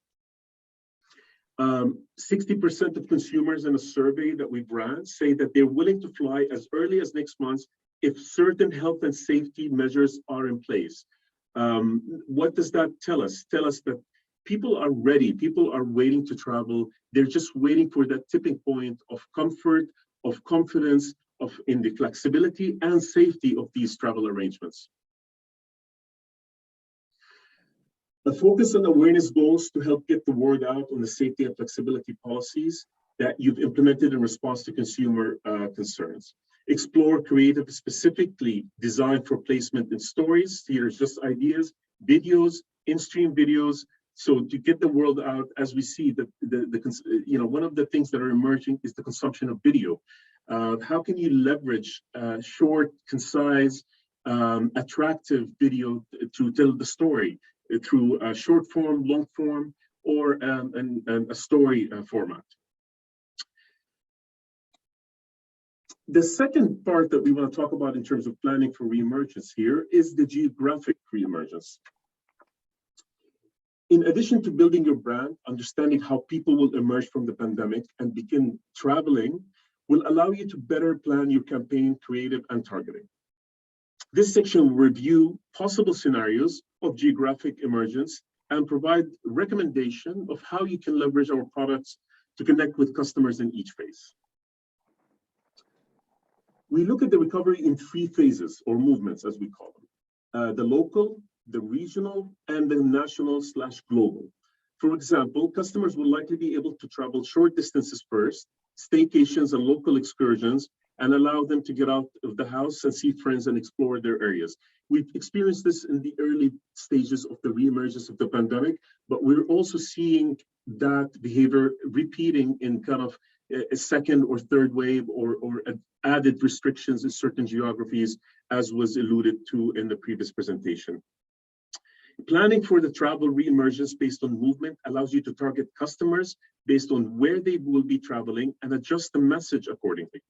F: 60% of consumers in a survey that we ran say that they're willing to fly as early as next month if certain health and safety measures are in place. What does that tell us? Tell us that people are ready, people are waiting to travel. They're just waiting for that tipping point of comfort, of confidence, in the flexibility and safety of these travel arrangements. A focus on awareness goals to help get the word out on the safety and flexibility policies that you've implemented in response to consumer concerns. Explore creative specifically designed for placement in stories. Here's just ideas, videos, in-stream videos. So to get the word out, as we see that one of the things that are emerging is the consumption of video. How can you leverage short, concise, attractive video to tell the story through short form, long form, or a story format? The second part that we want to talk about in terms of planning for reemergence here is the geographic reemergence. In addition to building your brand, understanding how people will emerge from the pandemic and begin traveling will allow you to better plan your campaign, creative, and targeting. This section will review possible scenarios of geographic emergence and provide recommendation of how you can leverage our products to connect with customers in each phase. We look at the recovery in 3 phases or movements, as we call them: the local, the regional, and the national/global. For example, customers will likely be able to travel short distances first, staycations and local excursions, and allow them to get out of the house and see friends and explore their areas. We've experienced this in the early stages of the reemergence of the pandemic, but we're also seeing that behavior repeating in kind of a second or third wave or added restrictions in certain geographies, as was alluded to in the previous presentation. Planning for the travel reemergence based on movement allows you to target customers based on where they will be traveling and adjust the message accordingly.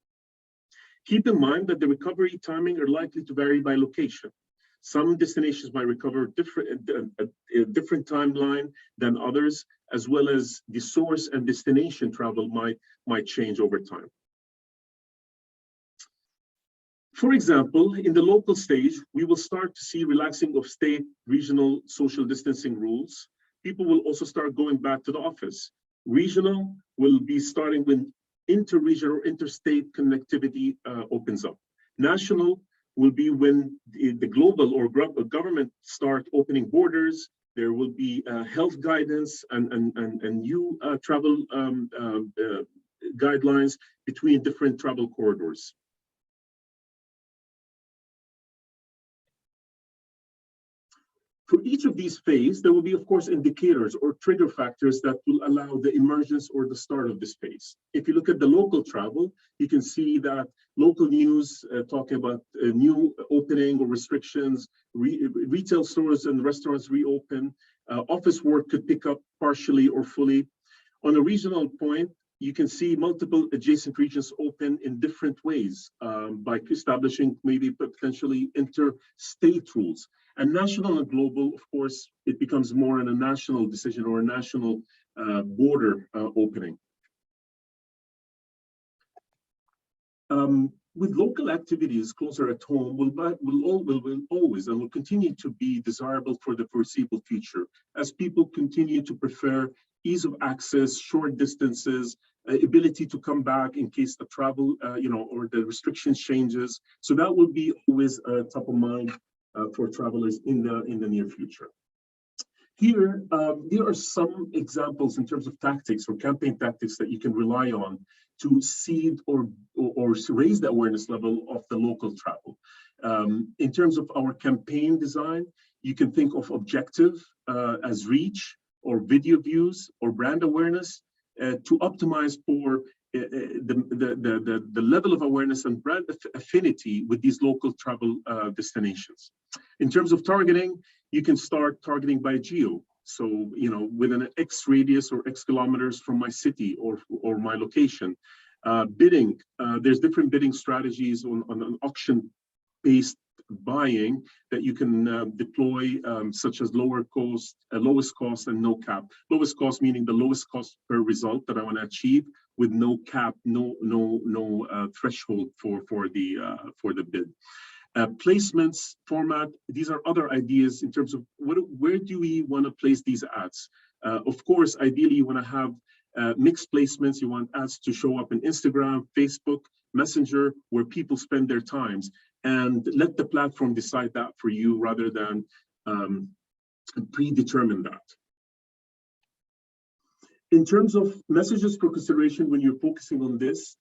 F: Keep in mind that the recovery timing are likely to vary by location. Some destinations might recover a different timeline than others, as well as the source and destination travel might change over time. For example, in the local stage, we will start to see relaxing of state, regional social distancing rules. People will also start going back to the office. Regional will be starting when inter-regional or interstate connectivity opens up. National will be when the global or government start opening borders. There will be health guidance and new travel guidelines between different travel corridors. For each of these phases, there will be, of course, indicators or trigger factors that will allow the emergence or the start of this phase. If you look at the local travel, you can see that local news talking about new opening or restrictions, retail stores and restaurants reopen, office work could pick up partially or fully. On a regional point, you can see multiple adjacent regions open in different ways by establishing maybe potentially interstate rules. And national and global, of course, it becomes more in a national decision or a national border opening. With local activities closer at home will always and will continue to be desirable for the foreseeable future as people continue to prefer ease of access, short distances, ability to come back in case the travel, or the restrictions changes. So that will be always top of mind for travelers in the near future. Here are some examples in terms of tactics or campaign tactics that you can rely on to seed or raise the awareness level of the local travel. In terms of our campaign design, you can think of objective as reach or video views or brand awareness to optimize for the level of awareness and brand affinity with these local travel destinations. In terms of targeting, you can start targeting by geo. So, within an X radius or X kilometers from my city or my location. Bidding, there's different bidding strategies on an auction-based buying that you can deploy, such as lowest cost and no cap. Lowest cost meaning the lowest cost per result that I want to achieve with no cap, no threshold for the bid. Placements, format, these are other ideas in terms of where do we want to place these ads? Of course, ideally you want to have mixed placements. You want ads to show up in Instagram, Facebook, Messenger, where people spend their times, and let the platform decide that for you rather than predetermine that. In terms of messages for consideration when you're focusing on this,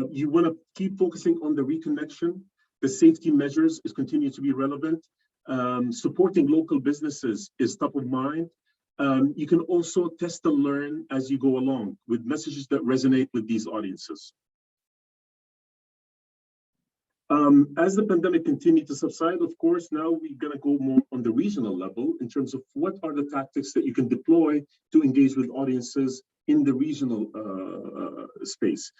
F: you want to keep focusing on the reconnection. The safety measures continue to be relevant. Supporting local businesses is top of mind. You can also test and learn as you go along with messages that resonate with these audiences. As the pandemic continues to subside, of course, now we're going to go more on the regional level in terms of what are the tactics that you can deploy to engage with audiences in the regional space.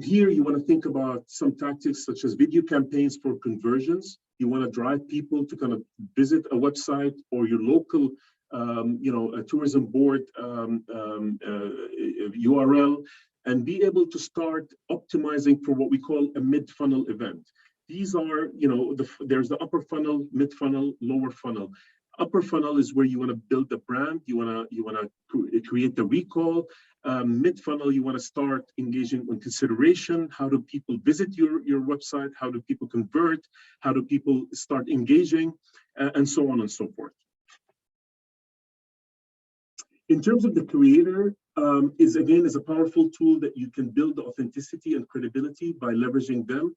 F: Here, you want to think about some tactics such as video campaigns for conversions. You want to drive people to kind of visit a website or your local a tourism board URL, and be able to start optimizing for what we call a mid-funnel event. These are, there's the upper funnel, mid-funnel, lower funnel. Upper funnel is where you want to build the brand, you want to create the recall. Mid-funnel, you want to start engaging on consideration. How do people visit your website? How do people convert? How do people start engaging? And so on and so forth. In terms of the creator, is a powerful tool that you can build authenticity and credibility by leveraging them.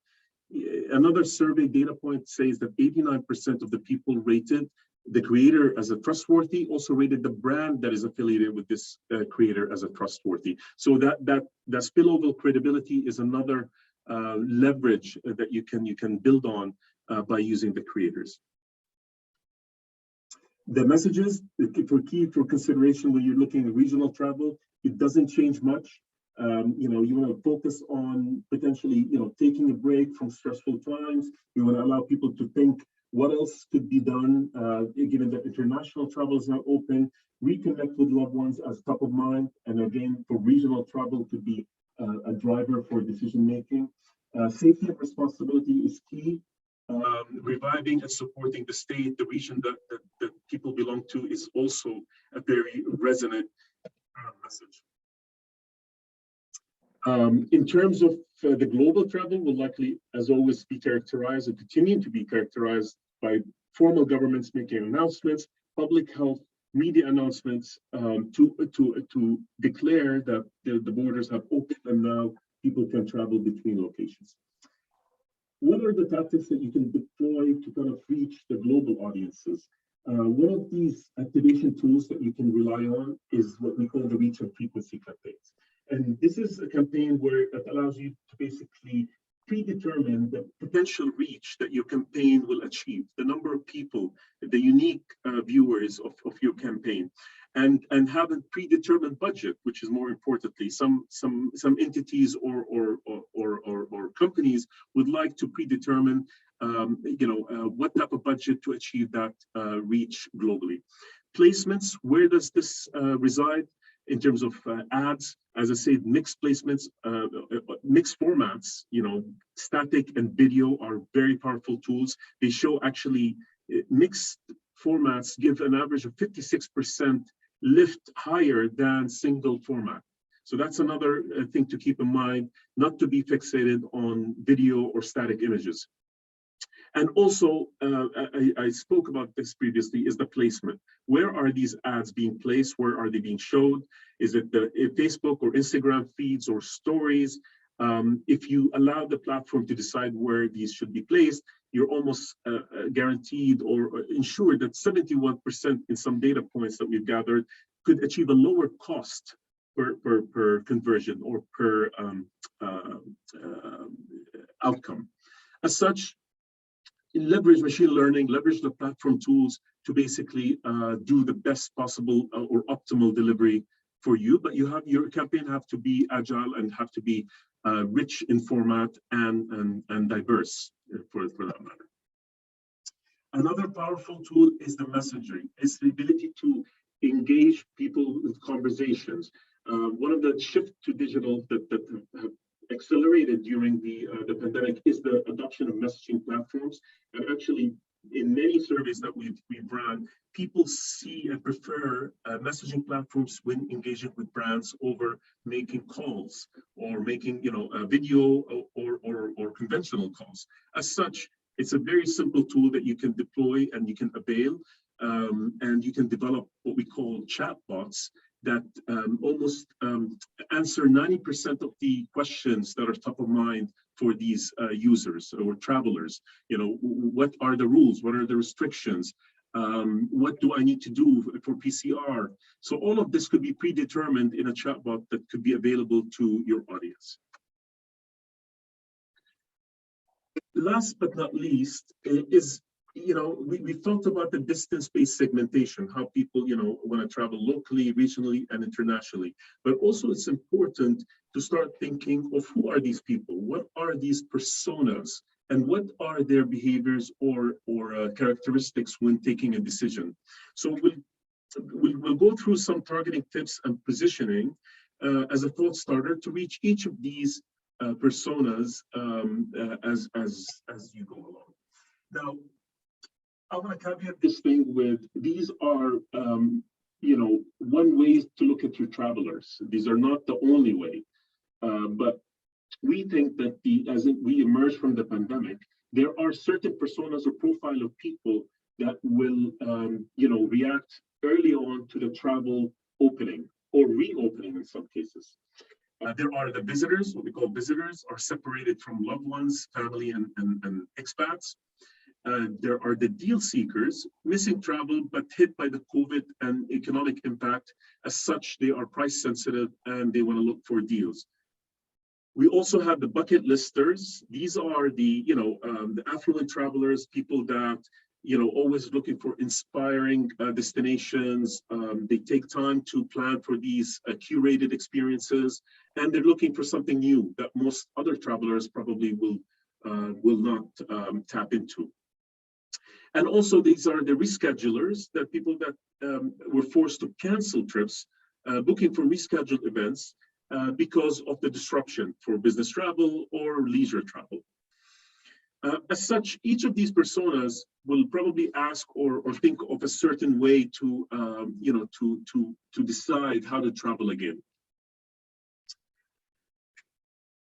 F: Another survey data point says that 89% of the people rated the creator as a trustworthy, also rated the brand that is affiliated with this creator as a trustworthy. So that spillover credibility is another leverage that you can build on by using the creators. The messages for consideration when you're looking at regional travel, it doesn't change much. You want to focus on potentially, taking a break from stressful times. You want to allow people to think What else could be done, given that international travel is now open? Reconnect with loved ones as top of mind. And again, for regional travel could be a driver for decision making. Safety and responsibility is key. Reviving and supporting the state, the region that people belong to is also a very resonant message. In terms of the global travel, will likely, as always, be characterized and continue to be characterized by formal governments making announcements, public health, media announcements to declare that the borders have opened and now people can travel between locations. What are the tactics that you can deploy to kind of reach the global audiences? One of these activation tools that you can rely on is what we call the reach and frequency campaigns. And this is a campaign where it allows you to basically predetermine the potential reach that your campaign will achieve, the number of people, the unique viewers of your campaign, and have a predetermined budget, which is more importantly, some entities or companies would like to predetermine what type of budget to achieve that reach globally. Placements, where does this reside? In terms of ads, as I said, mixed placements, mixed formats, static and video are very powerful tools. They show actually mixed formats give an average of 56% lift higher than single format. So that's another thing to keep in mind, not to be fixated on video or static images. And also, I spoke about this previously, is the placement. Where are these ads being placed? Where are they being showed? Is it the Facebook or Instagram feeds or stories? If you allow the platform to decide where these should be placed, you're almost guaranteed or ensured that 71% in some data points that we've gathered could achieve a lower cost per conversion or per outcome. As such, leverage machine learning, leverage the platform tools to basically do the best possible or optimal delivery for you. But your campaign have to be agile and have to be rich in format and diverse for that matter. Another powerful tool is the messaging. It's the ability to engage people with conversations. One of the shift to digital that have accelerated during the pandemic is the adoption of messaging platforms. And actually, in many surveys that we've run, people see and prefer messaging platforms when engaging with brands over making calls or making a video or conventional calls. As such, it's a very simple tool that you can deploy and you can avail, and you can develop what we call chatbots that almost answer 90% of the questions that are top of mind for these users or travelers. What are the rules? What are the restrictions? What do I need to do for PCR? So all of this could be predetermined in a chatbot that could be available to your audience. Last but not least is, we've talked about the distance-based segmentation, how people, want to travel locally, regionally, and internationally. But also it's important to start thinking of who are these people? What are these personas? And what are their behaviors or characteristics when taking a decision? So we'll go through some targeting tips and positioning as a thought starter to reach each of these personas as you go along. Now, I want to caveat this thing with these are, one way to look at your travelers. These are not the only way, but we think that as we emerge from the pandemic, there are certain personas or profile of people that will, react early on to the travel opening or reopening in some cases. There are the visitors, what we call visitors, are separated from loved ones, family, and expats. There are the deal seekers, missing travel, but hit by the COVID and economic impact. As such, they are price sensitive and they want to look for deals. We also have the bucket listers. These are the affluent travelers, people that, always looking for inspiring destinations. They take time to plan for these curated experiences, and they're looking for something new that most other travelers probably will not tap into. And also these are the reschedulers, that people that were forced to cancel trips, booking for rescheduled events because of the disruption for business travel or leisure travel. As such, each of these personas will probably ask or think of a certain way to, to decide how to travel again.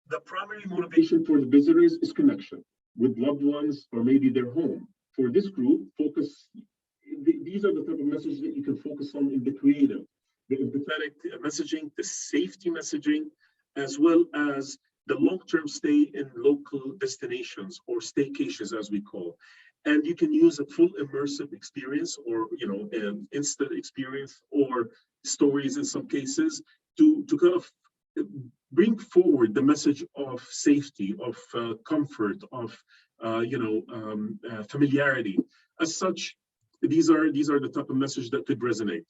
F: The primary motivation for the visitors is connection with loved ones or maybe their home. For this group, these are the type of messages that you can focus on in the creative, the empathetic messaging, the safety messaging, as well as the long-term stay in local destinations or staycations, as we call. And you can use a full immersive experience or, an instant experience or stories in some cases to kind of bring forward the message of safety, of comfort, of familiarity. As such, these are the type of message that could resonate.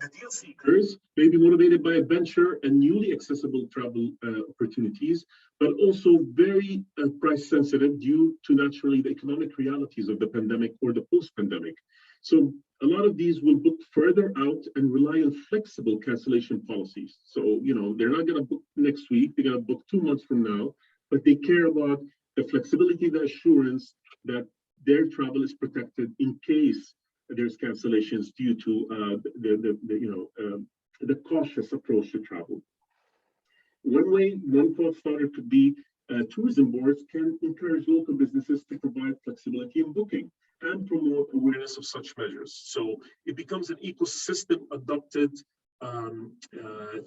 F: The deal seekers may be motivated by adventure and newly accessible travel opportunities, but also very price sensitive due to naturally the economic realities of the pandemic or the post-pandemic. So a lot of these will book further out and rely on flexible cancellation policies. So, they're not going to book next week, they're going to book 2 months from now, but they care about the flexibility, the assurance that their travel is protected in case there's cancellations due to the cautious approach to travel. One thought starter could be tourism boards can encourage local businesses to provide flexibility in booking and promote awareness of such measures. So it becomes an ecosystem adopted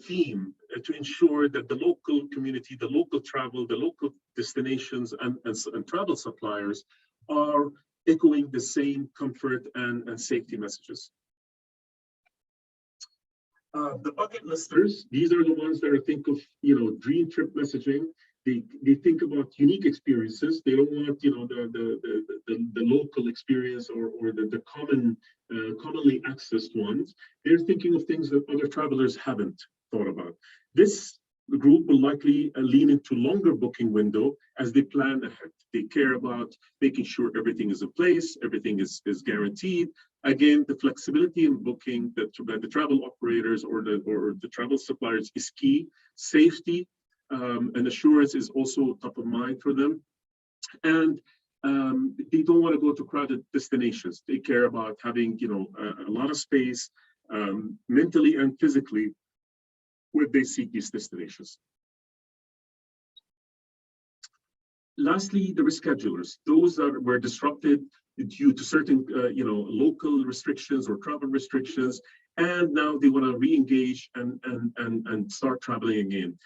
F: theme to ensure that the local community, the local travel, the local destinations and travel suppliers are echoing the same comfort and safety messages. The bucket listers, these are the ones that think of, dream trip messaging. They think about unique experiences. They don't want, the local experience or the commonly accessed ones. They're thinking of things that other travelers haven't thought about. This group will likely lean into longer booking window as they plan ahead. They care about making sure everything is in place, everything is guaranteed. Again, the flexibility in booking that the travel operators or the travel suppliers is key. Safety and assurance is also top of mind for them. And they don't want to go to crowded destinations. They care about having, a lot of space mentally and physically where they seek these destinations. Lastly, the reschedulers, those that were disrupted due to certain, local restrictions or travel restrictions, and now they want to re-engage and start traveling again.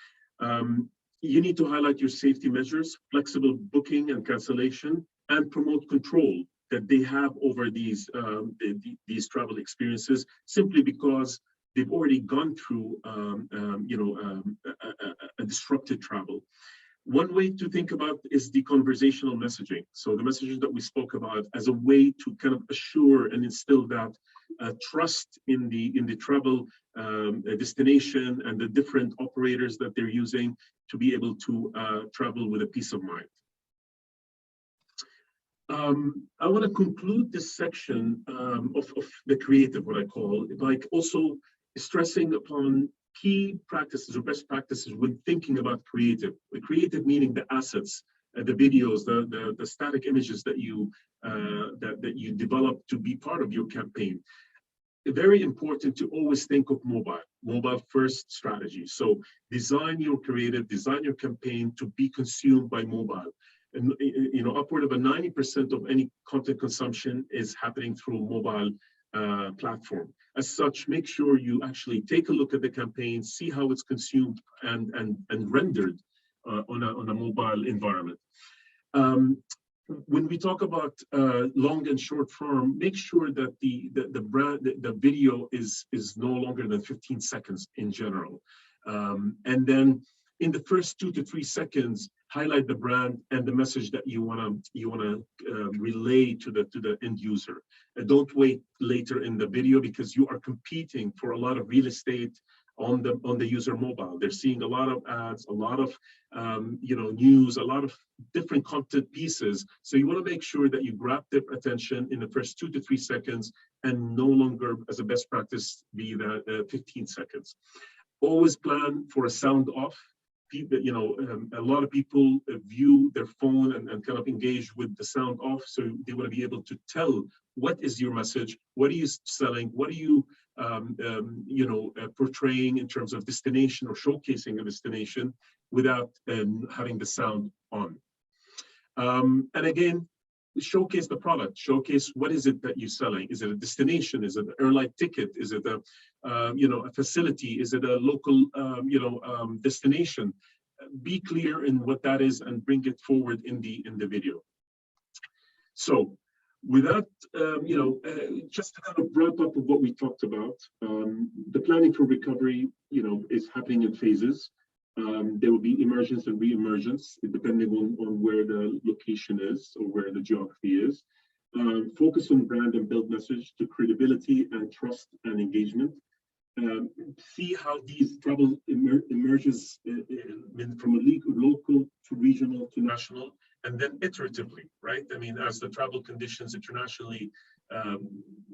F: You need to highlight your safety measures, flexible booking and cancellation, and promote control that they have over these travel experiences, simply because they've already gone through, a disrupted travel. One way to think about is the conversational messaging. So the messages that we spoke about as a way to kind of assure and instill that trust in the travel destination and the different operators that they're using to be able to travel with a peace of mind. I want to conclude this section of the creative, what I call, like also stressing upon key practices or best practices when thinking about creative. The creative meaning the assets, the videos, the static images that you develop to be part of your campaign. Very important to always think of mobile first strategy. So design your creative, design your campaign to be consumed by mobile. And upward of a 90% of any content consumption is happening through mobile platform. As such, make sure you actually take a look at the campaign, see how it's consumed and rendered on a mobile environment. When we talk about long and short form, make sure that the video is no longer than 15 seconds in general. And then in the first 2 to 3 seconds, highlight the brand and the message that you wanna relay to the end user. Don't wait later in the video, because you are competing for a lot of real estate on the user mobile. They're seeing a lot of ads, a lot of news, a lot of different content pieces. So you want to make sure that you grab their attention in the first 2 to 3 seconds, and no longer, as a best practice, be that 15 seconds. Always plan for a sound off. A lot of people view their phone and kind of engage with the sound off, so they want to be able to tell what is your message, what are you selling, what are you portraying in terms of destination or showcasing a destination without having the sound on. And again, showcase the product, showcase what is it that you're selling. Is it a destination? Is it an airline ticket? Is it a facility? Is it a local destination? Be clear in what that is and bring it forward in the video. So with that, just to kind of wrap up of what we talked about, the planning for recovery, is happening in phases. There will be emergence and re-emergence depending on where the location is or where the geography is. Focus on brand and build message to credibility and trust and engagement. See how these travel emerges from a local to regional to national, and then iteratively, right? I mean, as the travel conditions internationally,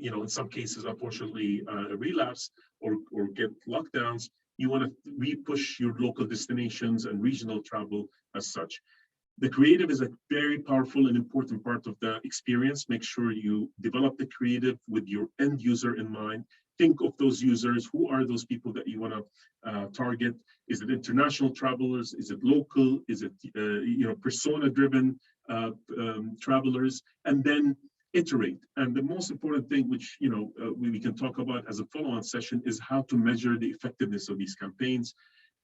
F: in some cases, unfortunately, relapse or get lockdowns, you want to re-push your local destinations and regional travel as such. The creative is a very powerful and important part of the experience. Make sure you develop the creative with your end user in mind. Think of those users. Who are those people that you want to target? Is it international travelers? Is it local? Is it persona-driven travelers? And then iterate. And the most important thing, which we can talk about as a follow-on session, is how to measure the effectiveness of these campaigns,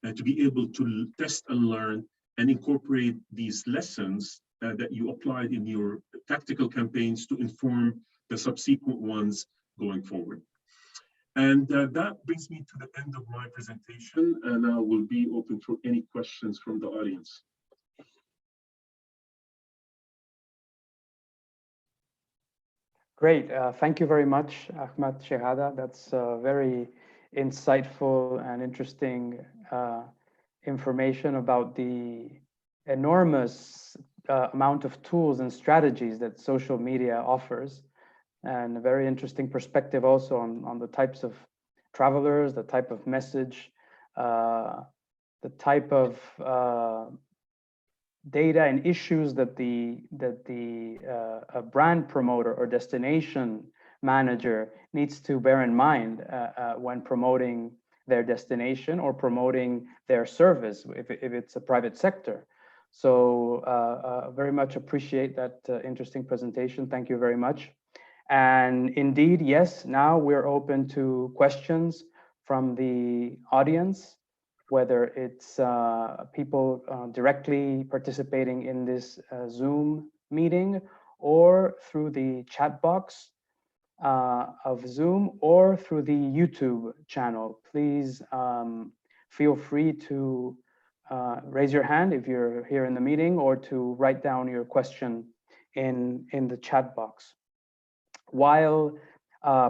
F: and to be able to test and learn and incorporate these lessons that you applied in your tactical campaigns to inform the subsequent ones going forward. And that brings me to the end of my presentation, and I will be open for any questions from the audience.
E: Great. Thank you very much, Ahmad Shehada. That's very insightful and interesting information about the enormous amount of tools and strategies that social media offers, and a very interesting perspective also on the types of travelers, the type of message, the type of data and issues that a brand promoter or destination manager needs to bear in mind when promoting their destination or promoting their service if it's a private sector. So very much appreciate that interesting presentation. Thank you very much. And indeed, yes, now we're open to questions from the audience, whether it's people directly participating in this Zoom meeting, or through the chat box of Zoom, or through the YouTube channel. Please feel free to raise your hand if you're here in the meeting, or to write down your question in the chat box. While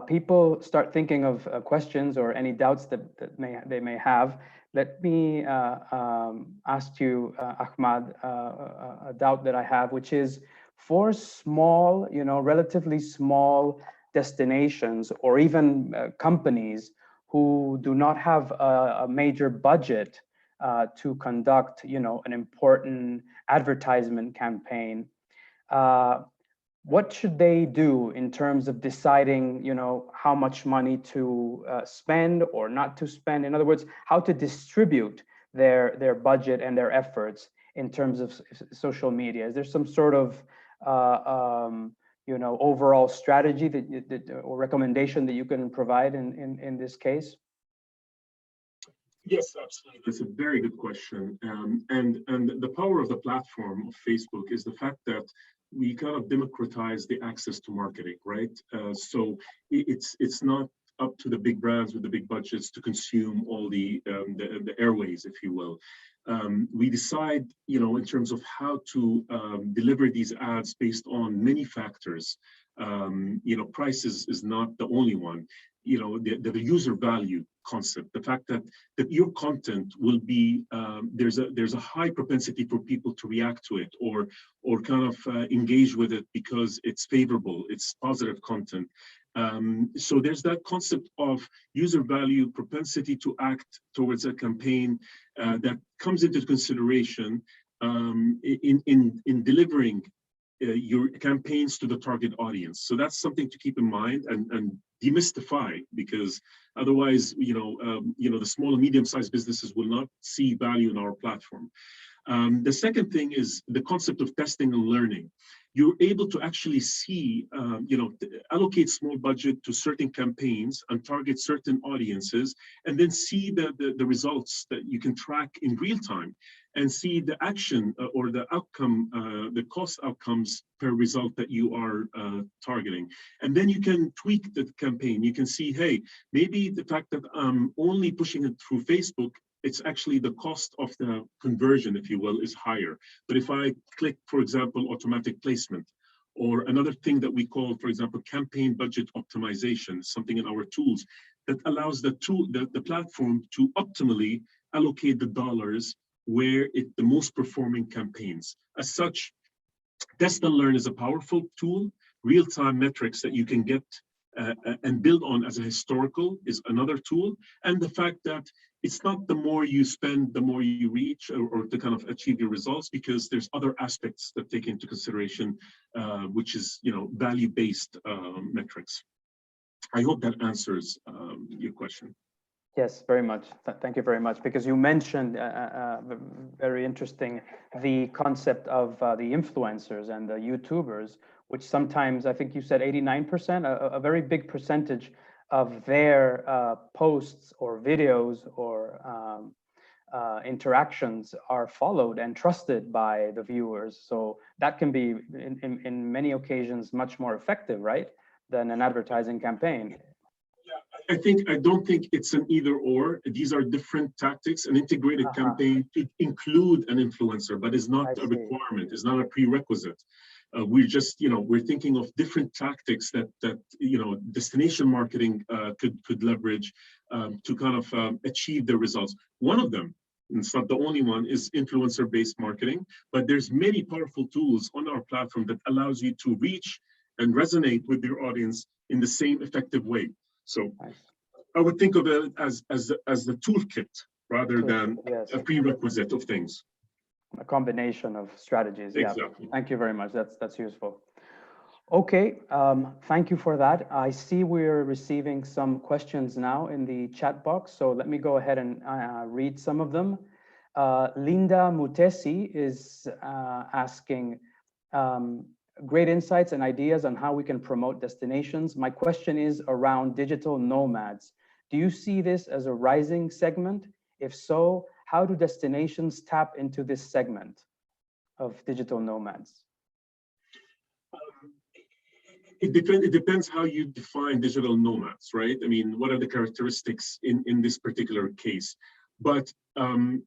E: people start thinking of questions or any doubts that they may have, let me ask you, Ahmad, a doubt that I have, which is for small, relatively small destinations, or even companies who do not have a major budget to conduct, an important advertisement campaign. What should they do in terms of deciding, how much money to spend or not to spend? In other words, how to distribute their budget and their efforts in terms of social media? Is there some sort of overall strategy or recommendation that you can provide in this case?
F: Yes, absolutely. That's a very good question. And the power of the platform of Facebook is the fact that we kind of democratize the access to marketing, right? So it's not up to the big brands with the big budgets to consume all the airways, if you will. We decide, in terms of how to deliver these ads based on many factors. Price is not the only one. The user value concept, the fact that your content will be, there's a high propensity for people to react to it or kind of engage with it because it's favorable, it's positive content. So there's that concept of user value, propensity to act towards a campaign that comes into consideration in delivering your campaigns to the target audience. So that's something to keep in mind and demystify, because otherwise, the small and medium-sized businesses will not see value in our platform. The second thing is the concept of testing and learning. You're able to actually see, allocate small budget to certain campaigns and target certain audiences, and then see the results that you can track in real time and see the action or the outcome, the cost outcomes per result that you are targeting. And then you can tweak the campaign. You can see, hey, maybe the fact that I'm only pushing it through Facebook, it's actually the cost of the conversion, if you will, is higher. But if I click, for example, automatic placement, or another thing that we call, for example, campaign budget optimization, something in our tools that allows the platform to optimally allocate the dollars where the most performing campaigns. As such, test and learn is a powerful tool. Real-time metrics that you can get and build on as a historical is another tool. And the fact that it's not the more you spend, the more you reach or to kind of achieve your results, because there's other aspects that take into consideration, which is, value-based metrics. I hope that answers your question.
E: Yes, very much. Thank you very much, because you mentioned very interesting, the concept of the influencers and the YouTubers, which sometimes, I think you said 89%, a very big percentage of their posts or videos or interactions are followed and trusted by the viewers. So that can be, in many occasions, much more effective, right, than an advertising campaign.
F: I don't think it's an either or. These are different tactics. An integrated campaign could include an influencer, but it's not a requirement. It's not a prerequisite. We're just, we're thinking of different tactics that destination marketing could leverage to kind of achieve the results. One of them, and it's not the only one, is influencer-based marketing. But there's many powerful tools on our platform that allows you to reach and resonate with your audience in the same effective way. So I would think of it as the toolkit rather than a prerequisite of things.
E: A combination of strategies.
F: Exactly.
E: Yeah. Thank you very much. That's useful. Okay. Thank you for that. I see we're receiving some questions now in the chat box. So let me go ahead and read some of them. Linda Mutesi is asking, great insights and ideas on how we can promote destinations. My question is around digital nomads. Do you see this as a rising segment? If so, how do destinations tap into this segment of digital nomads?
F: It depends how you define digital nomads, right? I mean, what are the characteristics in this particular case? But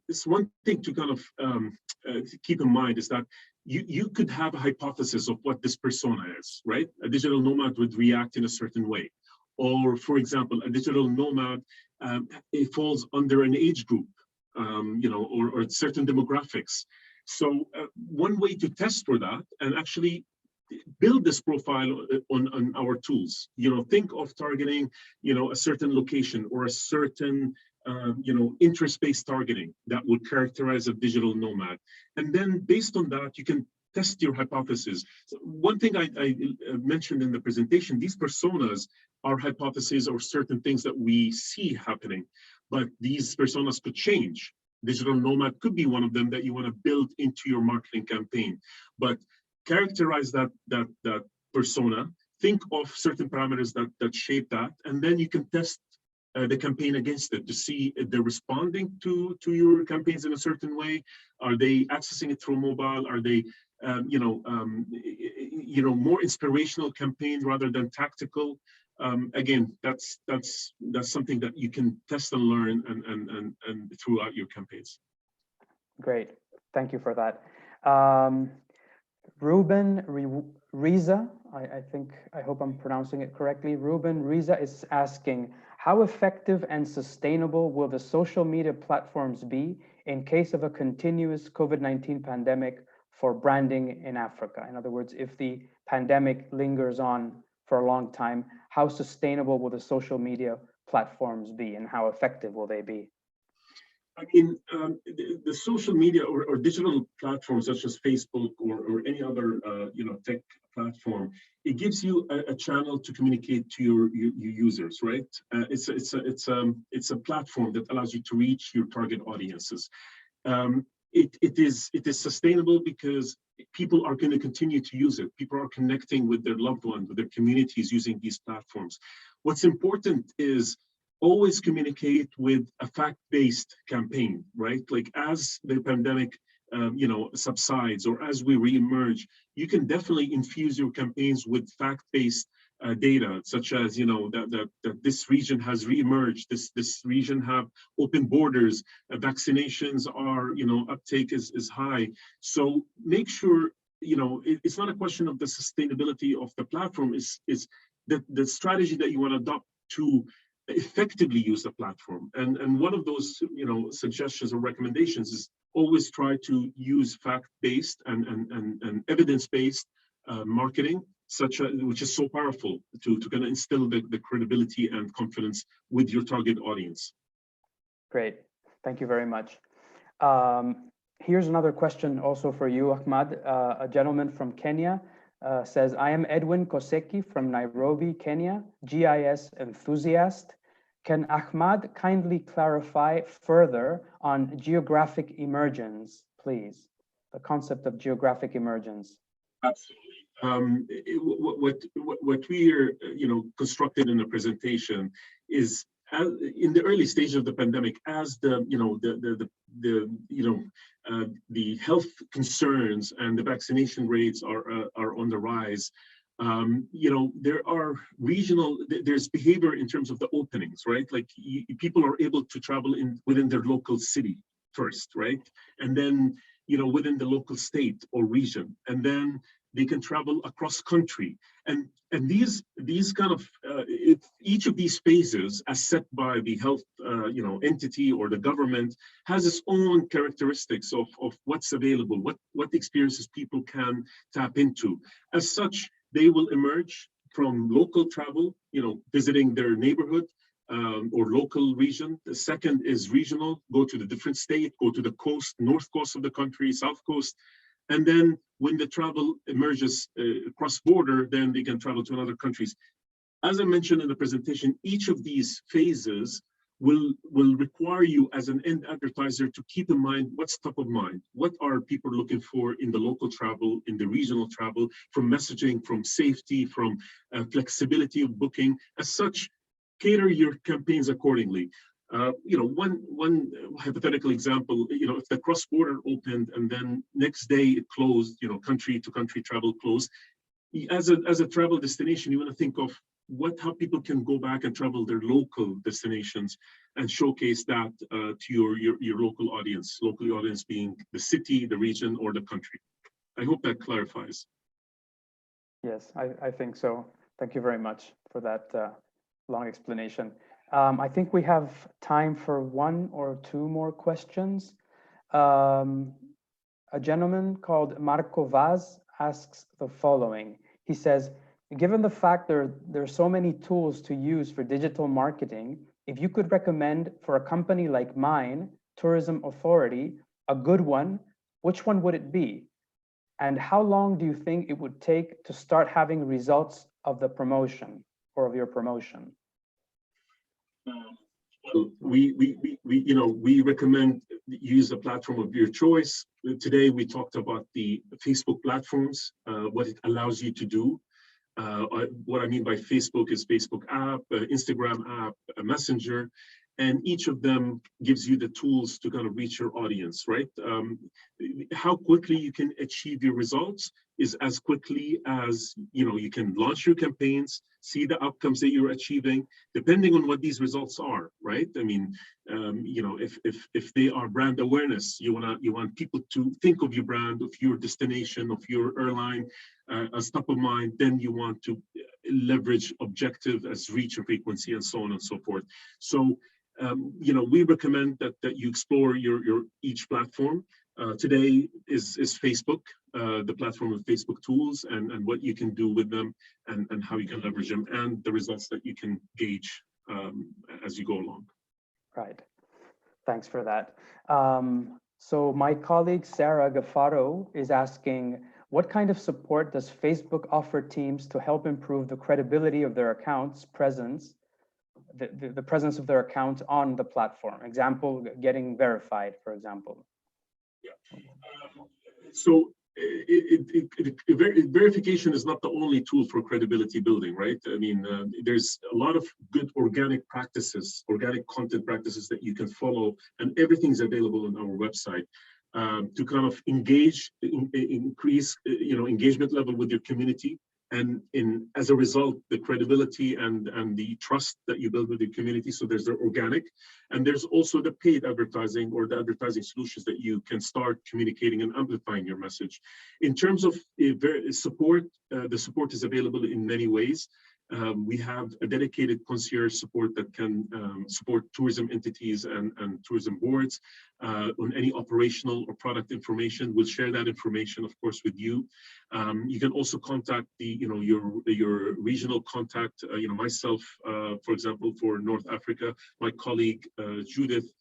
F: it's one thing to kind of keep in mind is that you could have a hypothesis of what this persona is, right? A digital nomad would react in a certain way. Or, for example, a digital nomad, it falls under an age group, or certain demographics. So one way to test for that and actually build this profile on our tools, think of targeting, a certain location or a certain interest-based targeting that will characterize a digital nomad. And then based on that, you can test your hypothesis. So one thing I mentioned in the presentation, these personas are hypotheses or certain things that we see happening, but these personas could change. Digital nomad could be one of them that you want to build into your marketing campaign. But characterize that persona, think of certain parameters that shape that, and then you can test the campaign against it to see if they're responding to your campaigns in a certain way. Are they accessing it through mobile? Are they, more inspirational campaign rather than tactical? Again, that's something that you can test and learn and throughout your campaigns.
E: Great, thank you for that. Ruben Riza, I hope I'm pronouncing it correctly. Ruben Riza is asking, how effective and sustainable will the social media platforms be in case of a continuous COVID-19 pandemic for branding in Africa? In other words, if the pandemic lingers on for a long time, how sustainable will the social media platforms be and how effective will they be?
F: I mean, the social media or digital platforms such as Facebook or any other tech platform, it gives you a channel to communicate to your users, right? It's a platform that allows you to reach your target audiences. It is sustainable because people are going to continue to use it. People are connecting with their loved ones, with their communities using these platforms. What's important is always communicate with a fact-based campaign, right? Like as the pandemic, subsides or as we reemerge, you can definitely infuse your campaigns with fact-based data, such as that this region has reemerged, this region have open borders, vaccinations are uptake is high. So make sure it's not a question of the sustainability of the platform, is the strategy that you want to adopt to effectively use the platform. And one of those suggestions or recommendations is always try to use fact-based and evidence-based marketing, which is so powerful to kind of instill the credibility and confidence with your target audience.
E: Great, thank you very much. Here's another question also for you, Ahmad. A gentleman from Kenya says, I am Edwin Koseki from Nairobi, Kenya, GIS enthusiast. Can Ahmad kindly clarify further on geographic emergence, please? The concept of geographic emergence.
F: Absolutely. What we are, constructed in the presentation is in the early stage of the pandemic, as the health concerns and the vaccination rates are on the rise. There's behavior in terms of the openings, right? Like people are able to travel within their local city first, right? And then, within the local state or region, and then they can travel across country. And these kind of, each of these phases as set by the health, entity or the government has its own characteristics of what's available, what experiences people can tap into. As such, they will emerge from local travel, visiting their neighborhood or local region. The second is regional, go to the different state, go to the coast, north coast of the country, south coast. And then when the travel emerges cross border, then they can travel to other countries. As I mentioned in the presentation, each of these phases will require you as an end advertiser to keep in mind what's top of mind. What are people looking for in the local travel, in the regional travel, from messaging, from safety, from flexibility of booking. As such, cater your campaigns accordingly. One hypothetical example, if the cross-border opened and then next day it closed, country to country travel closed, as a travel destination, you want to think of how people can go back and travel their local destinations and showcase that to your local audience being the city, the region, or the country. I hope that clarifies.
E: Yes, I think so. Thank you very much for that long explanation. I think we have time for one or two more questions. A gentleman called Marco Vaz asks the following. He says, given the fact there are so many tools to use for digital marketing, if you could recommend for a company like mine, Tourism Authority, a good one, which one would it be? And how long do you think it would take to start having results of the promotion or of your promotion?
F: Well, we recommend use a platform of your choice. Today, we talked about the Facebook platforms, what it allows you to do. What I mean by Facebook is Facebook app, Instagram app, Messenger, and each of them gives you the tools to kind of reach your audience, right? How quickly you can achieve your results is as quickly as you can launch your campaigns, see the outcomes that you're achieving, depending on what these results are, right? I mean, if they are brand awareness, you want people to think of your brand, of your destination, of your airline as top of mind, then you want to leverage objective as reach and frequency and so on and so forth. So, we recommend that you explore your each platform. Today is Facebook, the platform of Facebook tools and what you can do with them and how you can leverage them and the results that you can gauge as you go along.
E: Right. Thanks for that. So my colleague Sarah Gaffaro is asking, what kind of support does Facebook offer teams to help improve the credibility of their accounts presence, the presence of their account on the platform? Example, getting verified, for example.
F: Yeah. So verification is not the only tool for credibility building, right? I mean, there's a lot of good organic practices, organic content practices that you can follow, and everything's available on our website to kind of increase, engagement level with your community. And as a result, the credibility and the trust that you build with your community. So there's the organic, and there's also the paid advertising or the advertising solutions that you can start communicating and amplifying your message. In terms of support, the support is available in many ways. We have a dedicated concierge support that can support tourism entities and tourism boards on any operational or product information. We'll share that information, of course, with you. You can also contact your regional contact. Myself, for example, for North Africa, my colleague Judith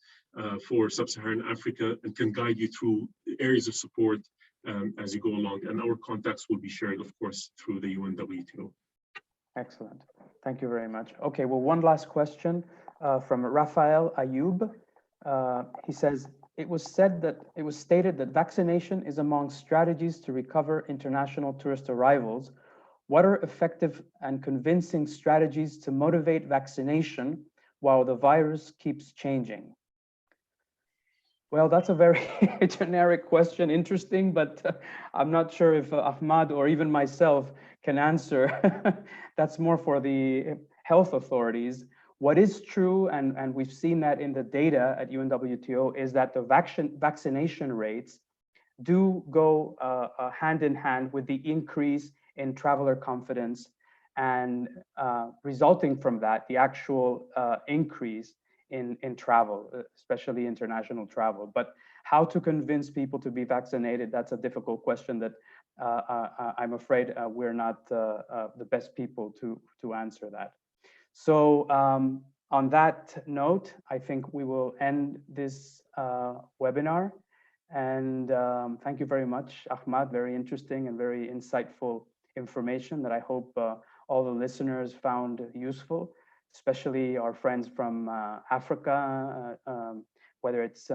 F: for Sub-Saharan Africa, and can guide you through areas of support as you go along. And our contacts will be shared, of course, through the Unwto.
E: Excellent. Thank you very much. Okay, well, one last question from Rafael Ayub. He says, it was stated that vaccination is among strategies to recover international tourist arrivals. What are effective and convincing strategies to motivate vaccination while the virus keeps changing? Well, that's a very generic question, interesting, but I'm not sure if Ahmad or even myself can answer. That's more for the health authorities. What is true, and we've seen that in the data at Unwto, is that the vaccination rates do go hand in hand with the increase in traveler confidence, and resulting from that, the actual increase in travel, especially international travel. But how to convince people to be vaccinated, that's a difficult question that I'm afraid we're not the best people to answer that. So on that note, I think we will end this webinar. And thank you very much, Ahmad. Very interesting and very insightful information that I hope all the listeners found useful, especially our friends from Africa, whether it's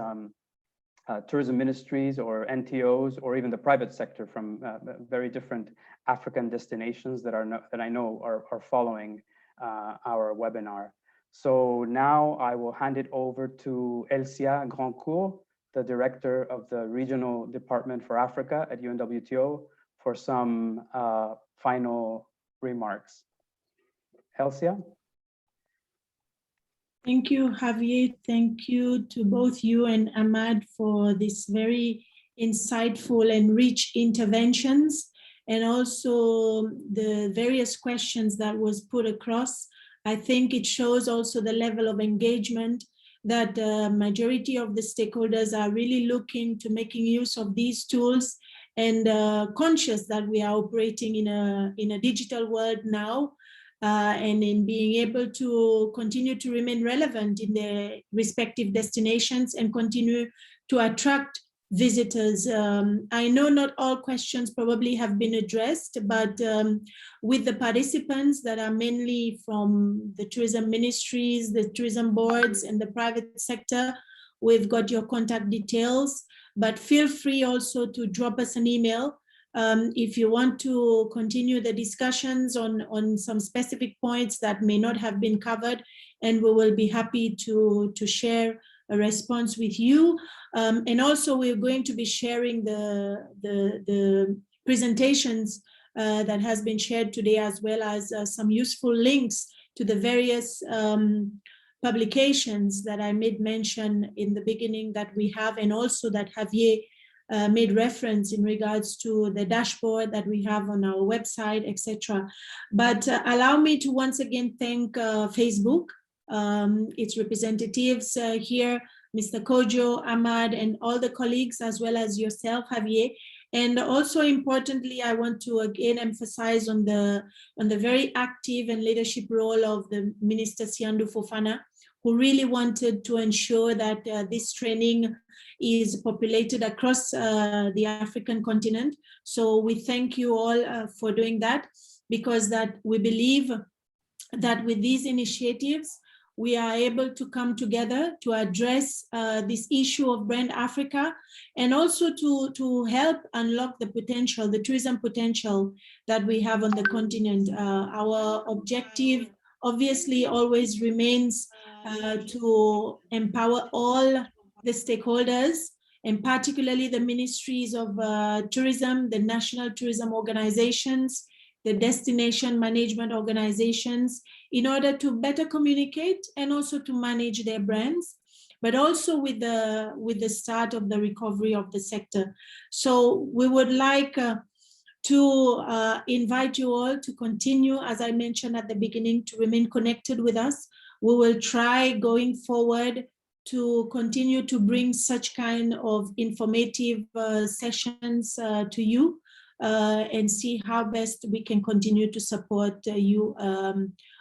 E: tourism ministries or NTOs, or even the private sector from very different African destinations that I know are following our webinar. So now I will hand it over to Elsia Grandcourt, the director of the Regional Department for Africa at Unwto, for some final remarks. Elsia?
A: Thank you, Javier. Thank you to both you and Ahmad for this very insightful and rich interventions, and also the various questions that was put across. I think it shows also the level of engagement that the majority of the stakeholders are really looking to making use of these tools, and conscious that we are operating in a digital world now, and in being able to continue to remain relevant in their respective destinations and continue to attract visitors. I know not all questions probably have been addressed, but with the participants that are mainly from the tourism ministries, the tourism boards, and the private sector, we've got your contact details, but feel free also to drop us an email if you want to continue the discussions on some specific points that may not have been covered, and we will be happy to share a response with you. And also we're going to be sharing the presentations that has been shared today, as well as some useful links to the various publications that I made mention in the beginning that we have, and also that Javier made reference in regards to the dashboard that we have on our website, etc. But allow me to once again thank Facebook, its representatives here, Mr. Kojo, Ahmad, and all the colleagues, as well as yourself, Javier. And also importantly, I want to again emphasize on the very active and leadership role of the Minister Siandu Fofana, who really wanted to ensure that this training is populated across the African continent. So we thank you all for doing that, because that we believe that with these initiatives, we are able to come together to address this issue of Brand Africa, and also to help unlock the potential, the tourism potential that we have on the continent. Our objective obviously always remains to empower all the stakeholders, and particularly the ministries of tourism, the national tourism organizations, the destination management organizations, in order to better communicate and also to manage their brands, but also with the start of the recovery of the sector. So we would like to invite you all to continue, as I mentioned at the beginning, to remain connected with us. We will try going forward to continue to bring such kind of informative sessions to you, and see how best we can continue to support you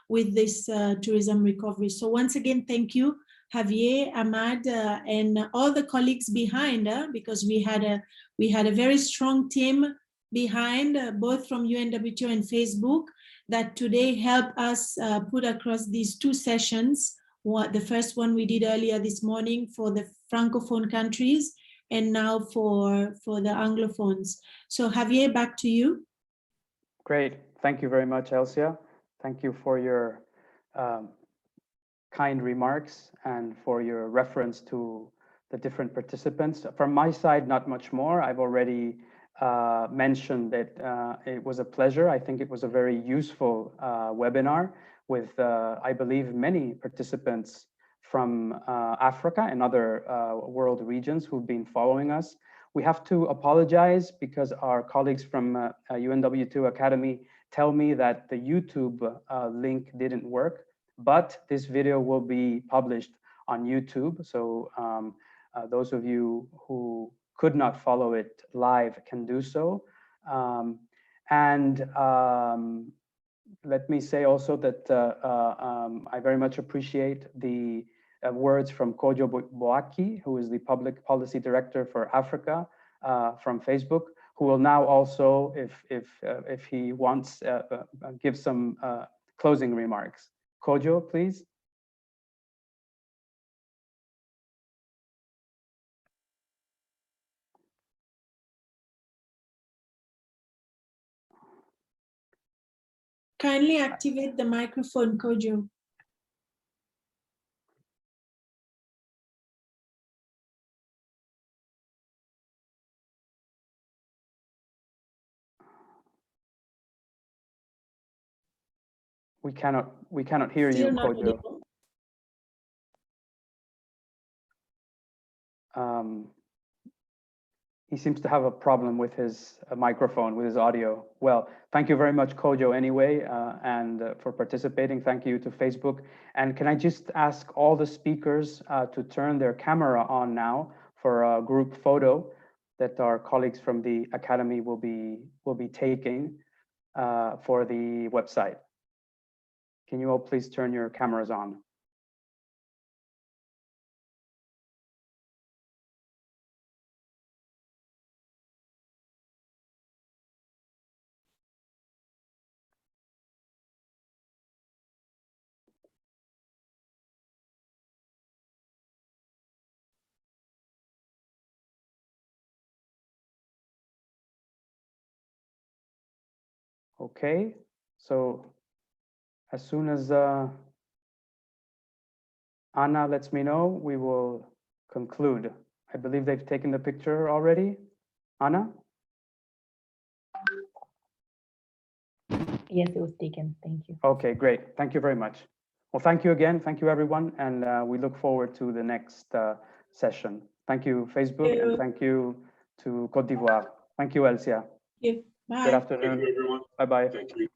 A: with this tourism recovery. So once again, thank you, Javier, Ahmad, and all the colleagues behind, because we had a very strong team behind, both from Unwto and Facebook, that today helped us put across these two sessions. The first one we did earlier this morning for the Francophone countries, and now for the Anglophones. So Javier, back to you.
E: Great. Thank you very much, Elsia. Thank you for your kind remarks and for your reference to the different participants. From my side, not much more. I've already mentioned that it was a pleasure. I think it was a very useful webinar with, I believe, many participants from Africa and other world regions who've been following us. We have to apologize because our colleagues from Unwto Academy tell me that the YouTube link didn't work, but this video will be published on YouTube. So those of you who could not follow it live can do so. Let me say also that I very much appreciate the words from Kojo Boaki, who is the Public Policy Director for Africa from Facebook, who will now also, if he wants, give some closing remarks. Kojo, please.
A: Kindly activate the microphone, Kojo.
E: We cannot hear
A: Still
E: you,
A: not
E: Kojo. He seems to have a problem with his microphone, with his audio. Well, thank you very much, Kojo, anyway, and for participating. Thank you to Facebook. And can I just ask all the speakers to turn their camera on now for a group photo that our colleagues from the Academy will be taking for the website. Can you all please turn your cameras on? Okay, so as soon as Anna lets me know, we will conclude. I believe they've taken the picture already. Anna?
B: Yes, it was taken. Thank you.
E: Okay, great. Thank you very much. Well, thank you again. Thank you, everyone. And we look forward to the next session. Thank you, Facebook, and thank you to Côte d'Ivoire. Thank you, Elsia.
A: Bye.
E: Good afternoon.
F: Thank you, everyone.
E: Bye-bye.
F: Thank you.